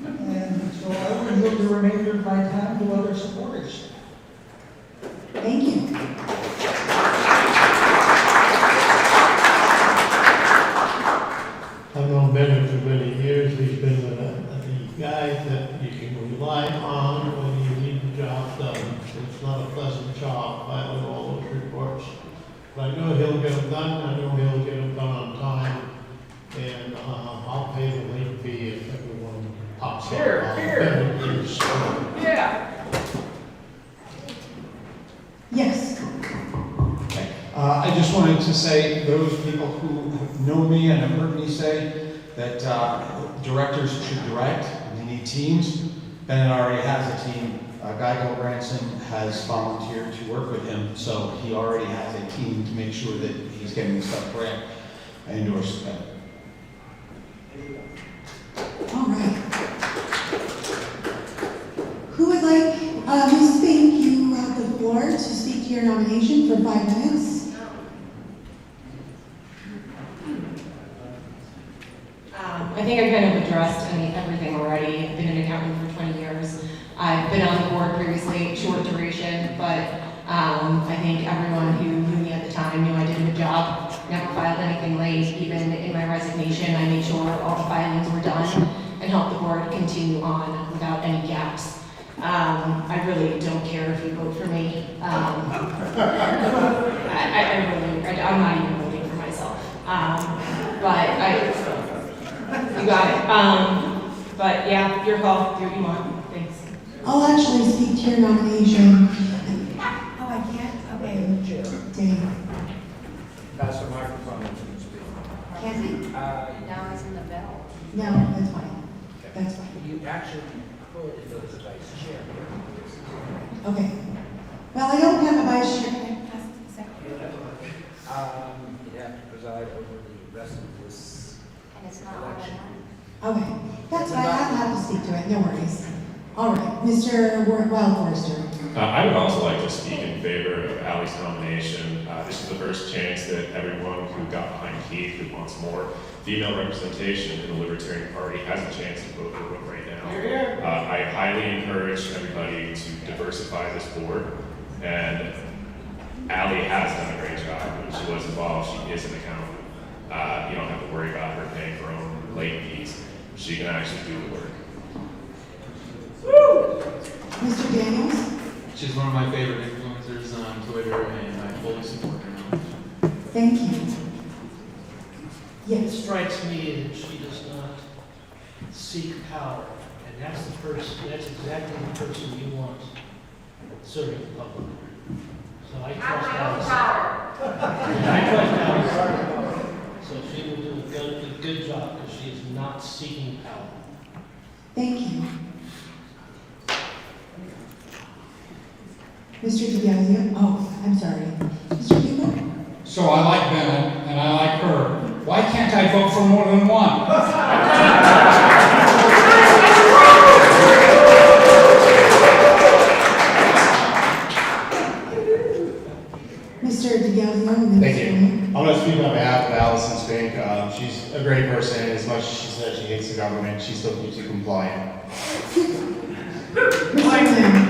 And so I will yield the remainder of my time to other supporters. Thank you. I've known Bennett for many years. He's been the guy that you can rely on when you need the job done. It's not a pleasant job filing all those reports. But I know he'll get them done. I know he'll get them done on time. And I'll pay the late fee if everyone pops up. Here. Yeah. Yes. I just wanted to say, those people who know me and have heard me say that directors should direct, we need teams. Bennett already has a team. Guy Branson has volunteered to work with him, so he already has a team to make sure that he's getting the stuff correct. I endorse that. All right. Who would like, Ms. Spink, you have the floor to speak to your nomination for 5 minutes. I think I've kind of addressed everything already. I've been an accountant for 20 years. I've been on the board previously, short duration, but I think everyone who knew me at the time knew I did a good job. Never filed anything late. Even in my resignation, I made sure all the filings were done and helped the board continue on without any gaps. I really don't care if you vote for me. I'm not even voting for myself. You got it. But yeah, your call, do what you want. Thanks. I'll actually speak to your nomination. Oh, I can't? Okay. Dave. Pass the microphone. Can't Now it's in the bell. No, that's fine. That's fine. You actually could if it was a vice chair. Okay. Well, I don't have a vice chair. You'd have to preside over the rest of this And it's not all election. Okay, that's fine. I'm allowed to speak to it. No worries. All right, Mr. Wildforster. I would also like to speak in favor of Ally's nomination. This is the first chance that everyone who got behind Keith, who wants more female representation in the Libertarian Party, has a chance to vote for him right now. I highly encourage everybody to diversify this board, and Ally has done a great job. When she was involved, she is an accountant. You don't have to worry about her paying her own late fees. She can actually do the work. Mr. Daniels? She's one of my favorite influencers on Twitter, and I fully support her nomination. Thank you. It Yes. strikes me that she does not seek power, and that's exactly the person you want serving the public. So I trust Allison. I trust Allison. So she will do a good job, because she is not seeking power. Thank you. Mr. DiBiaseo? Oh, I'm sorry. Mr. Huber? So I like Bennett and I like her. Why can't I vote for more than one? Mr. DiBiaseo? and then Thank Mr. you. Lane. I'm going to speak on behalf of Allison Spink. She's a great person. As much as she says she hates the government, she still keeps it compliant. Mr. Lane.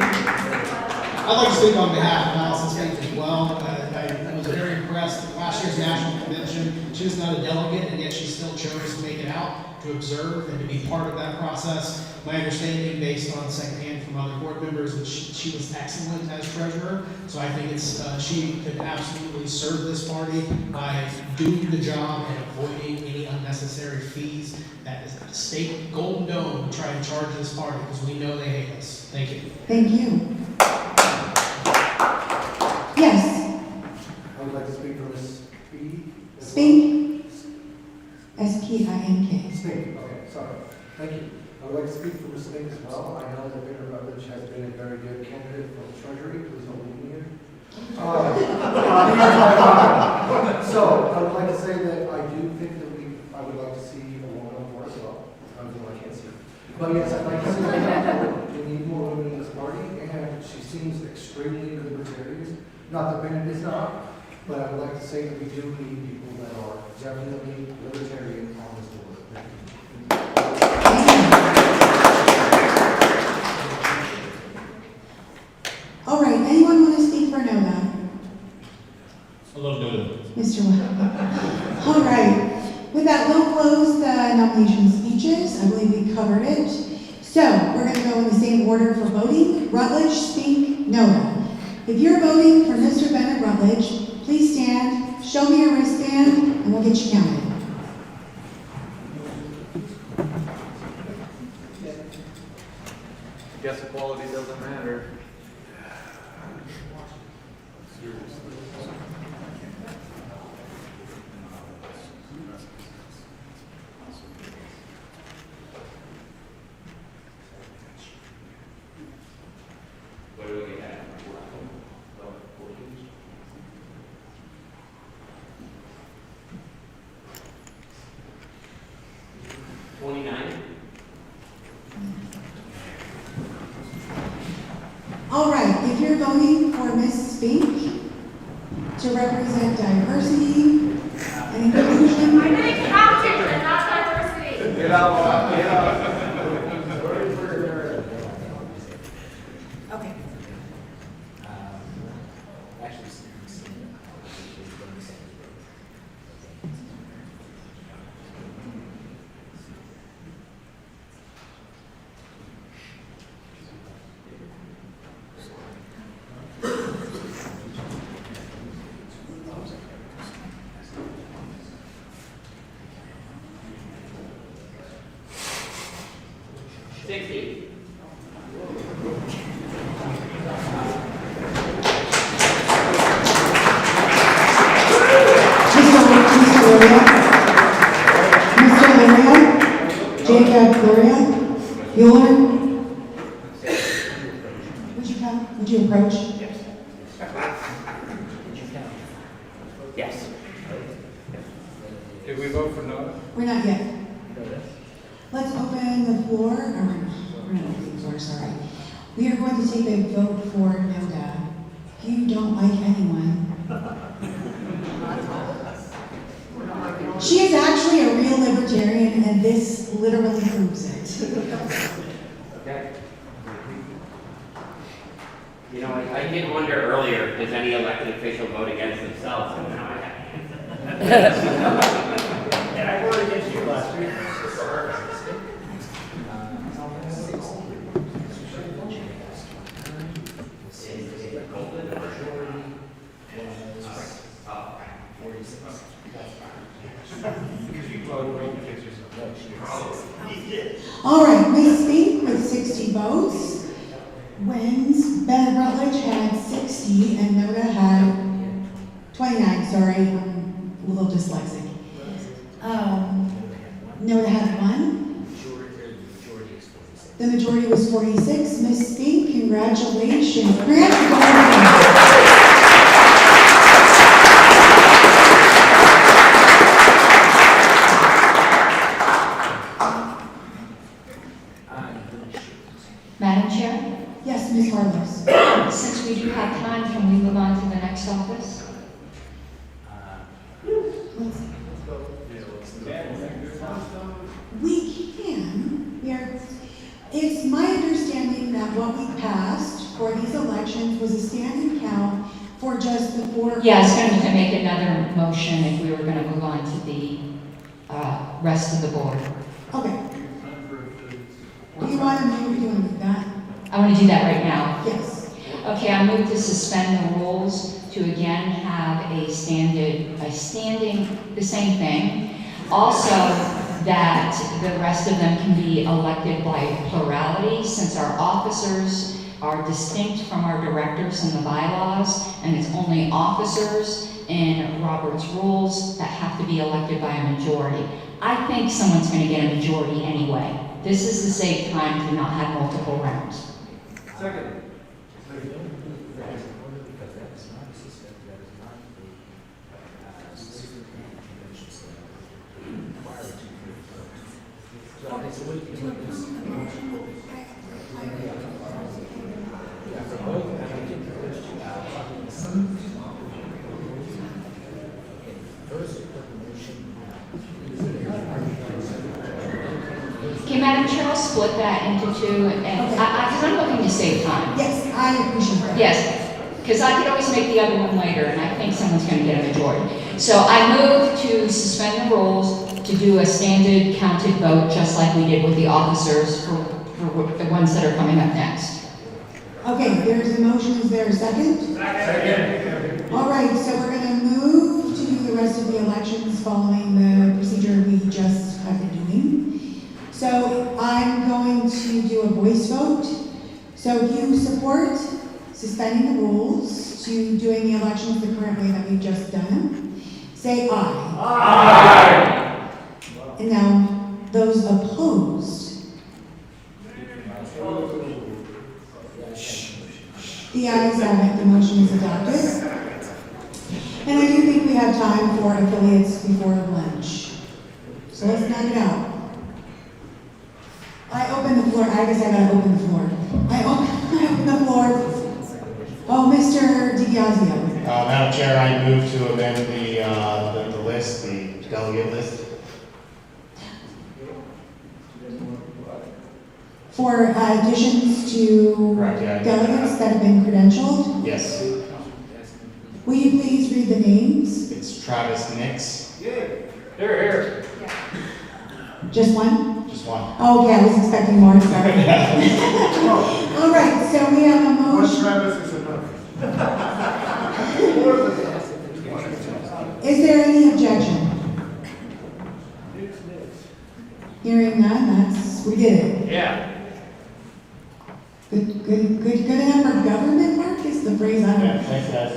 I'd like to speak on behalf of Allison Spink as well. I was very impressed at last year's national convention. She was not a delegate, and yet she still chose to make it out, to observe, and to be part of that process. My understanding, based on secondhand from other board members, that she was excellent as treasurer. So I think she could absolutely serve this party by doing the job and avoiding any unnecessary fees. That is the state golden dome to try and charge this party, because we know they hate us. Thank you. Thank you. Yes. I would like to speak for Ms. Spink? S-P-I-N-K. Spink, okay, sorry. Thank you. I would like to speak for Ms. Spink as well. I know that Victor Rutledge has been a very good candidate for the Treasury. Please don't leave me here. So, I would like to say that I do think that I would like to see a woman on board as well. Although I can't see. But yes, I'd like to see we need more women in this party, and she seems extremely libertarian. Not that Bennett is not, but I would like to say that we do need people that are definitely libertarian on this board. All right, anyone want to speak for Nova? I love Noda. Mr. Webb. All right, with that, we'll close the nomination speeches. I believe we covered it. So we're going to go in the same order for voting. Rutledge, Spink, Nova. If you're voting for Mr. Bennett Rutledge, please stand, show me your wristband, and we'll get you counted. I guess the quality doesn't matter. What do we have? 29? All right, if you're voting for Ms. Spink to represent diversity and inclusion. I didn't count it, but not diversity. Get out, get out. Okay. Jacob Gloria, Bueller. Would you come? Would you approach? Yes. Did we vote for no? We're not yet. Let's open the floor. We're not opening the floor, sorry. We are going to take a vote for Noda. If you don't like anyone. She is actually a real libertarian, and this literally proves it. Okay. You know, I did wonder earlier, does any elected official vote against themselves? And now I have. And I voted against you last week. All right, Ms. Spink with 60 votes wins. Bennett Rutledge had 60 and Noda had 29, sorry, I'm a little dyslexic. Noda had 1. The majority was 46. Ms. Spink, congratulations. Madam Chair? Yes, Ms. Harless. Since we do have time, can we move on to the next office? We can. It's my understanding that what we passed for these elections was a standing count for just the 4. Yeah, I was going to make another motion if we were going to move on to the rest of the board. Okay. Do you want to move that? I want to do that right now. Yes. Okay, I move to suspend the rules to again have the same thing. Also, that the rest of them can be elected by plurality, since our officers are distinct from our directors in the bylaws, and it's only officers in Robert's rules that have to be elected by a majority. I think someone's going to get a majority anyway. This is to save time to not have multiple rounds. Second. Okay, Madam Chair, I'll split that into two, and because I'm looking to save time. Yes, I appreciate that. Yes, because I could always make the other one later, and I think someone's going to get a majority. So I move to suspend the rules to do a standard counted vote, just like we did with the officers for the ones that are coming up next. Okay, there's a motion. Is there a second? Second. All right, so we're going to move to do the rest of the elections following the procedure we just have been doing. So I'm going to do a voice vote. So if you support suspending the rules to doing the elections the current way that we've just done them, say aye. Aye. And now, those opposed? The ayes have it, the motion is adopted. And I do think we have time for affiliates before lunch. So let's knock it out. I open the floor. I guess I gotta open the floor. I open the floor. Oh, Mr. DiBiasio. Madam Chair, I move to amend the list, the delegate list. For additions to Correct, yeah. delegates that have been credentialed. Yes. Will you please read the names? It's Travis Nix. Here. Just one? Just one. Oh, okay, I was expecting more, sorry. All right, so we have a One motion. Travis is enough. Is there any objection? Hearing none, we did it. Yeah. Good enough for government, Mark, is the phrase I Yeah, don't. thanks, guys.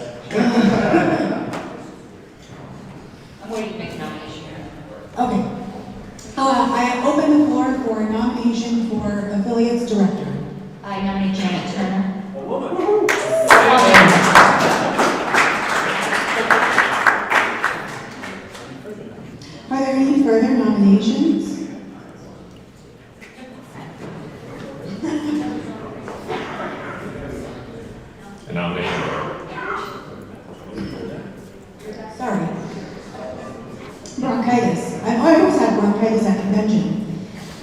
I'm waiting to make a nomination here. Okay. I open the floor for a nomination for affiliates director. I nominate Janet Turner. Are there any further nominations? A nomination. Sorry. Bronchitis. I always had bronchitis at convention.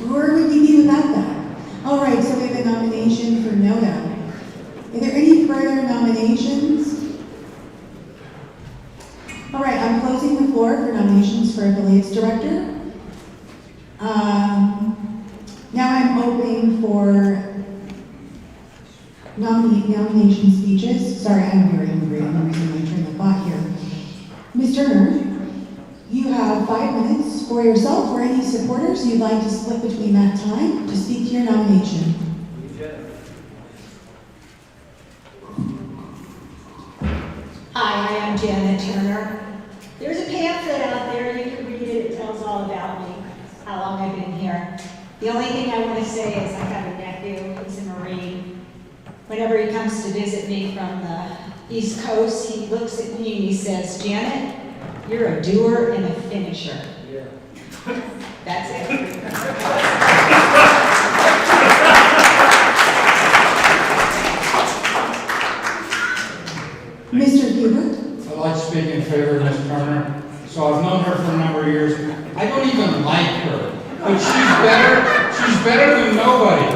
Where would we be without that? All right, so we have a nomination for NODA. Are there any further nominations? All right, I'm closing the floor for nominations for affiliates director. Now I'm opening for nomination speeches. Sorry, I'm very hungry. I'm losing my train of thought here. Ms. Turner, you have 5 minutes for yourself or any supporters you'd like to split between that time to speak to your nomination. Hi, I am Janet Turner. There's a pamphlet out there, you can read it, it tells all about me, how long I've been here. The only thing I want to say is I have a nephew, he's a Marine. Whenever he comes to visit me from the East Coast, he looks at me and he says, Janet, you're a doer and a finisher. That's it. Mr. Huber? I'd like to speak in favor of Ms. Turner. So I've known her for a number of years. I don't even like her, but she's better than nobody.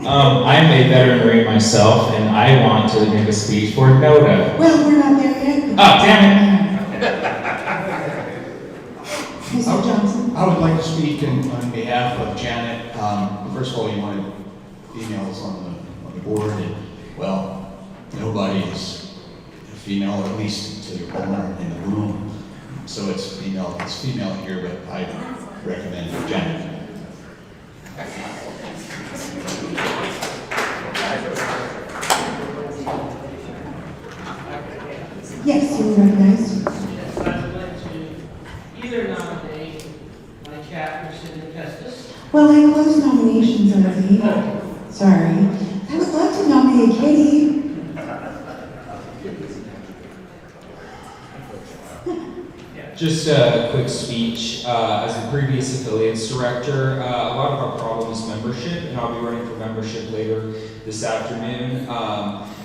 I'm a veteran Marine myself, and I want to make a speech for NODA. Well, we're not there yet. Oh, damn Mr. Johnson? I would like to speak on behalf of Janet. First of all, you wanted females on the board, and well, nobody is a female, at least to the owner in the room. So it's female here, but I recommend Janet. Yes, you were recognized. I would like to either nominate my cat, Lucinda Pestis. Well, I closed nominations already. Sorry. I would love to nominate Katie. Just a quick speech. As the previous affiliates director, a lot of our problem is membership, and I'll be running for membership later this afternoon.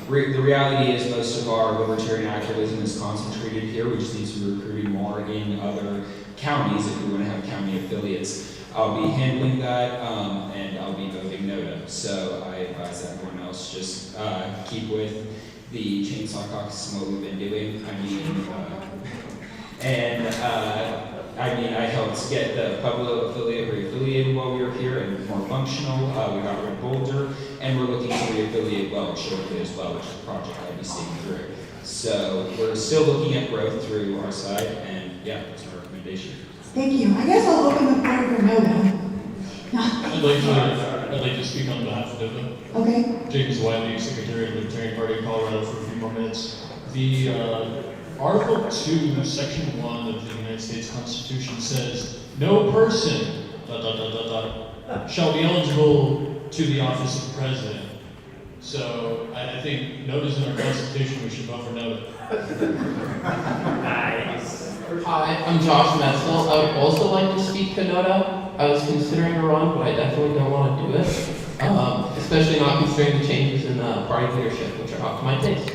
The reality is most of our libertarian activism is concentrated here. We just need to be recruiting more in other counties if we want to have county affiliates. I'll be handling that, and I'll be voting NODA. So I advise everyone else just keep with the Chainsaw Caucus and what we've been doing. I helped get the Pueblo affiliate re-affiliated while we were here and more functional. We got rid of Boulder, and we're looking to re-affiliate Welch shortly as well, which is a project I'll be seeing through. So we're still looking at growth through our side, and yeah, that's my recommendation. Thank you. I guess I'll open the floor for NODA. I'd like to speak on behalf of NODA. Okay. James Wiley, Secretary of the Libertarian Party of Colorado, for a few more minutes. The Article 2, Section 1 of the United States Constitution says, no person, shall be eligible to the office of president. So I think NODA's in our Constitution, we should vote for NODA. Nice. Hi, I'm Josh Metzel. I would also like to speak to NODA. I was considering a run, but I definitely don't want to do it. Especially not considering the changes in party leadership, which are not to my taste.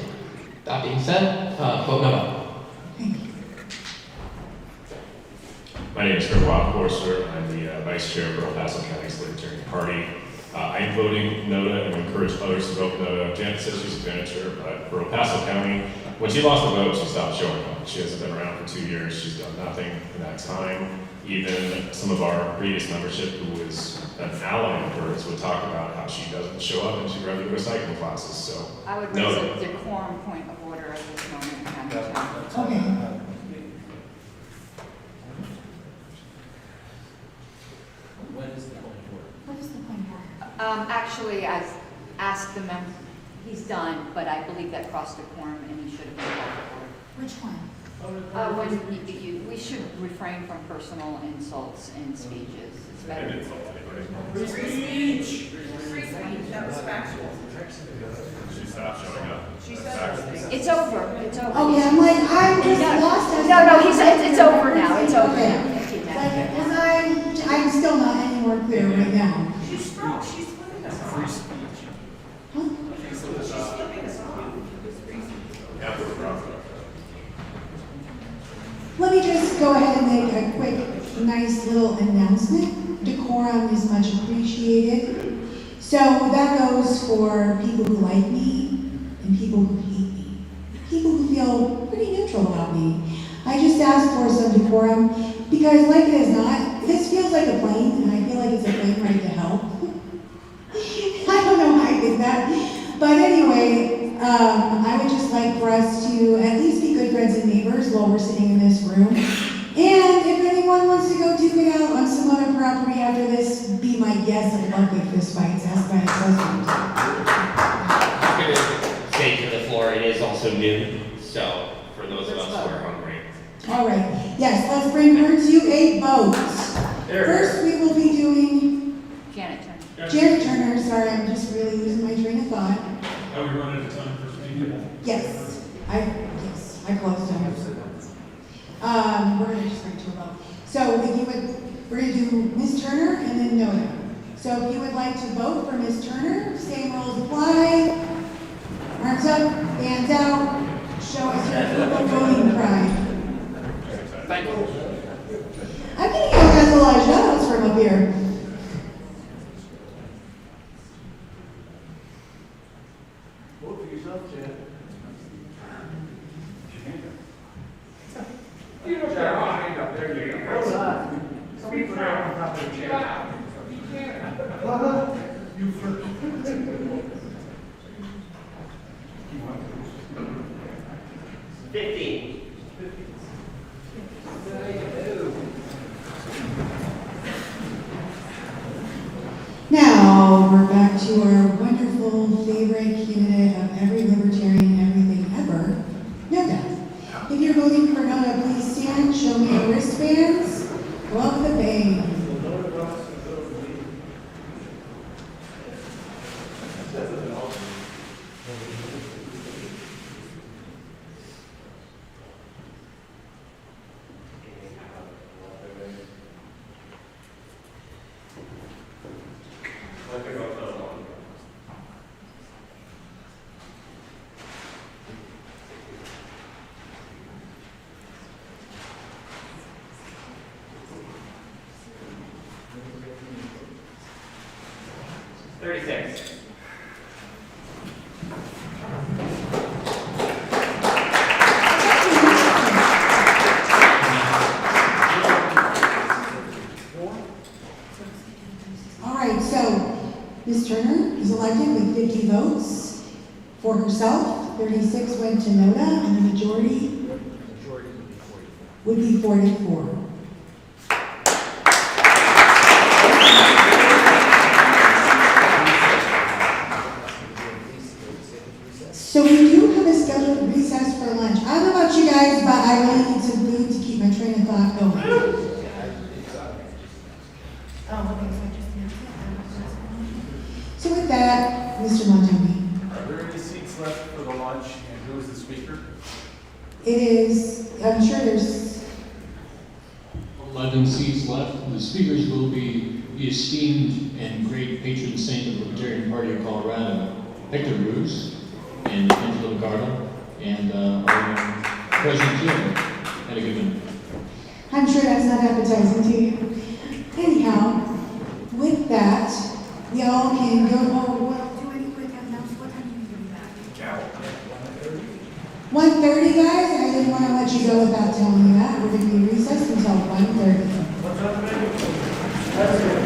That being said, vote NODA. My name is Kurt Wildhorser. I'm the Vice Chair of El Paso County's Libertarian Party. I am voting NODA and encourage others to vote NODA. Janet says she's a finisher, but for El Paso County, when she lost the vote, she stopped showing up. She hasn't been around for 2 years. She's done nothing in that time. Even some of our previous membership, who is an ally of hers, would talk about how she doesn't show up and she'd rather go to cycling classes. So I would raise a decorum point of order at this moment. Okay. When is the point of order? Actually, I asked the member, he's done, but I believe that crossed a quorum and he should have been called to order. Which one? We should refrain from personal insults and speeches. It's better. Free speech. That was factual. She stopped showing up. It's over. It's over. Okay, I'm like, I'm just lost. It's over now. It's over Okay. now. Because I'm still not any more clear right now. She's strong, she's winning us. Free speech. Huh? She's winning us. Yeah, we're proud. Let me just go ahead and make a quick, nice little announcement. Decorum is much appreciated. So that goes for people who like me and people who hate me. People who feel pretty neutral about me. I just asked for some decorum because, like it is not, this feels like a plane, and I feel like it's a plane ready to help. I don't know why I did that. But anyway, I would just like for us to at least be good friends and neighbors while we're sitting in this room. And if anyone wants to go duke it out on some other property after this, be my guest. I love good fist fights. Ask my ex-husband. I'm going to say to the floor, it is also noon, so for those of us who are hungry. All right. Yes, let's bring her to a vote. First, we will be doing Janet Turner. Janet Turner. Sorry, I'm just really losing my train of thought. Are we running out of time for speaking? Yes, I closed down. We're gonna just bring to a vote. So if you would, we're gonna do Ms. Turner and then Noda. So if you would like to vote for Ms. Turner, same rules apply. Arms up, hands out. Show us your people voting pride. Thank you. I'm getting you guys a lot of shout outs from up here. Vote for yourself, Jen. You don't care. Hand up, there you go. Hold on. Somebody put her on top of the chair. You first. 15. Now, we're back to our wonderful favorite candidate of every libertarian everything ever, Noda. If you're voting for Noda, please stand, show me your wristbands, go up the bay. All right, so Ms. Turner is elected with 50 votes for herself, 36 went to Noda, and the majority would be 44. So we do have a scheduled recess for lunch. I don't know about you guys, but I really need some food to keep my train of thought going. So with that, Mr. Montoni. Are there any seats left for the lunch, and who is the speaker? It is, I'm sure there's 11 seats left. The speakers will be the esteemed and great patron saint of the Libertarian Party of Colorado, Hector Bruce, and Angela Garda, and our President Jim. Had a good one. I'm sure that's not appetizing to you. Anyhow, with that, we all can go home. Do any quick announcements? What time are you going to be back? 1:30, guys? I didn't want to let you go without telling you that. We're going to be recessed until 1:30. What's up, man? That's it.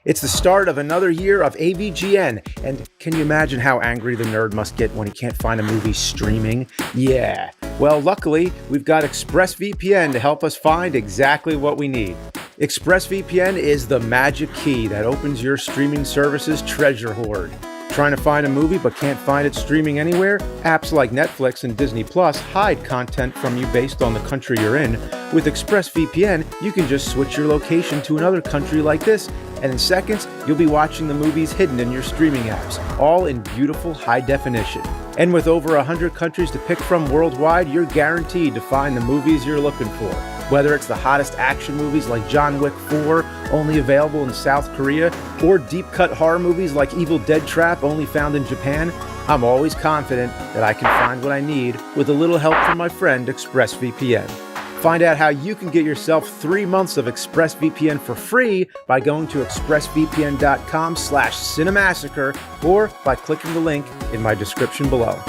It's the start of another year of AVGN, and can you imagine how angry the nerd must get when he can't find a movie streaming? Yeah. Well, luckily, we've got ExpressVPN to help us find exactly what we need. ExpressVPN is the magic key that opens your streaming service's treasure hoard. Trying to find a movie but can't find it streaming anywhere? Apps like Netflix and Disney Plus hide content from you based on the country you're in. With ExpressVPN, you can just switch your location to another country like this, and in seconds, you'll be watching the movies hidden in your streaming apps, all in beautiful high definition. And with over 100 countries to pick from worldwide, you're guaranteed to find the movies you're looking for. Whether it's the hottest action movies like John Wick 4, only available in South Korea, or deep-cut horror movies like Evil Dead Trap, only found in Japan, I'm always confident that I can find what I need with a little help from my friend ExpressVPN. Find out how you can get yourself 3 months of ExpressVPN for free by going to expressvpn.com/cinemassacre or by clicking the link in my description below.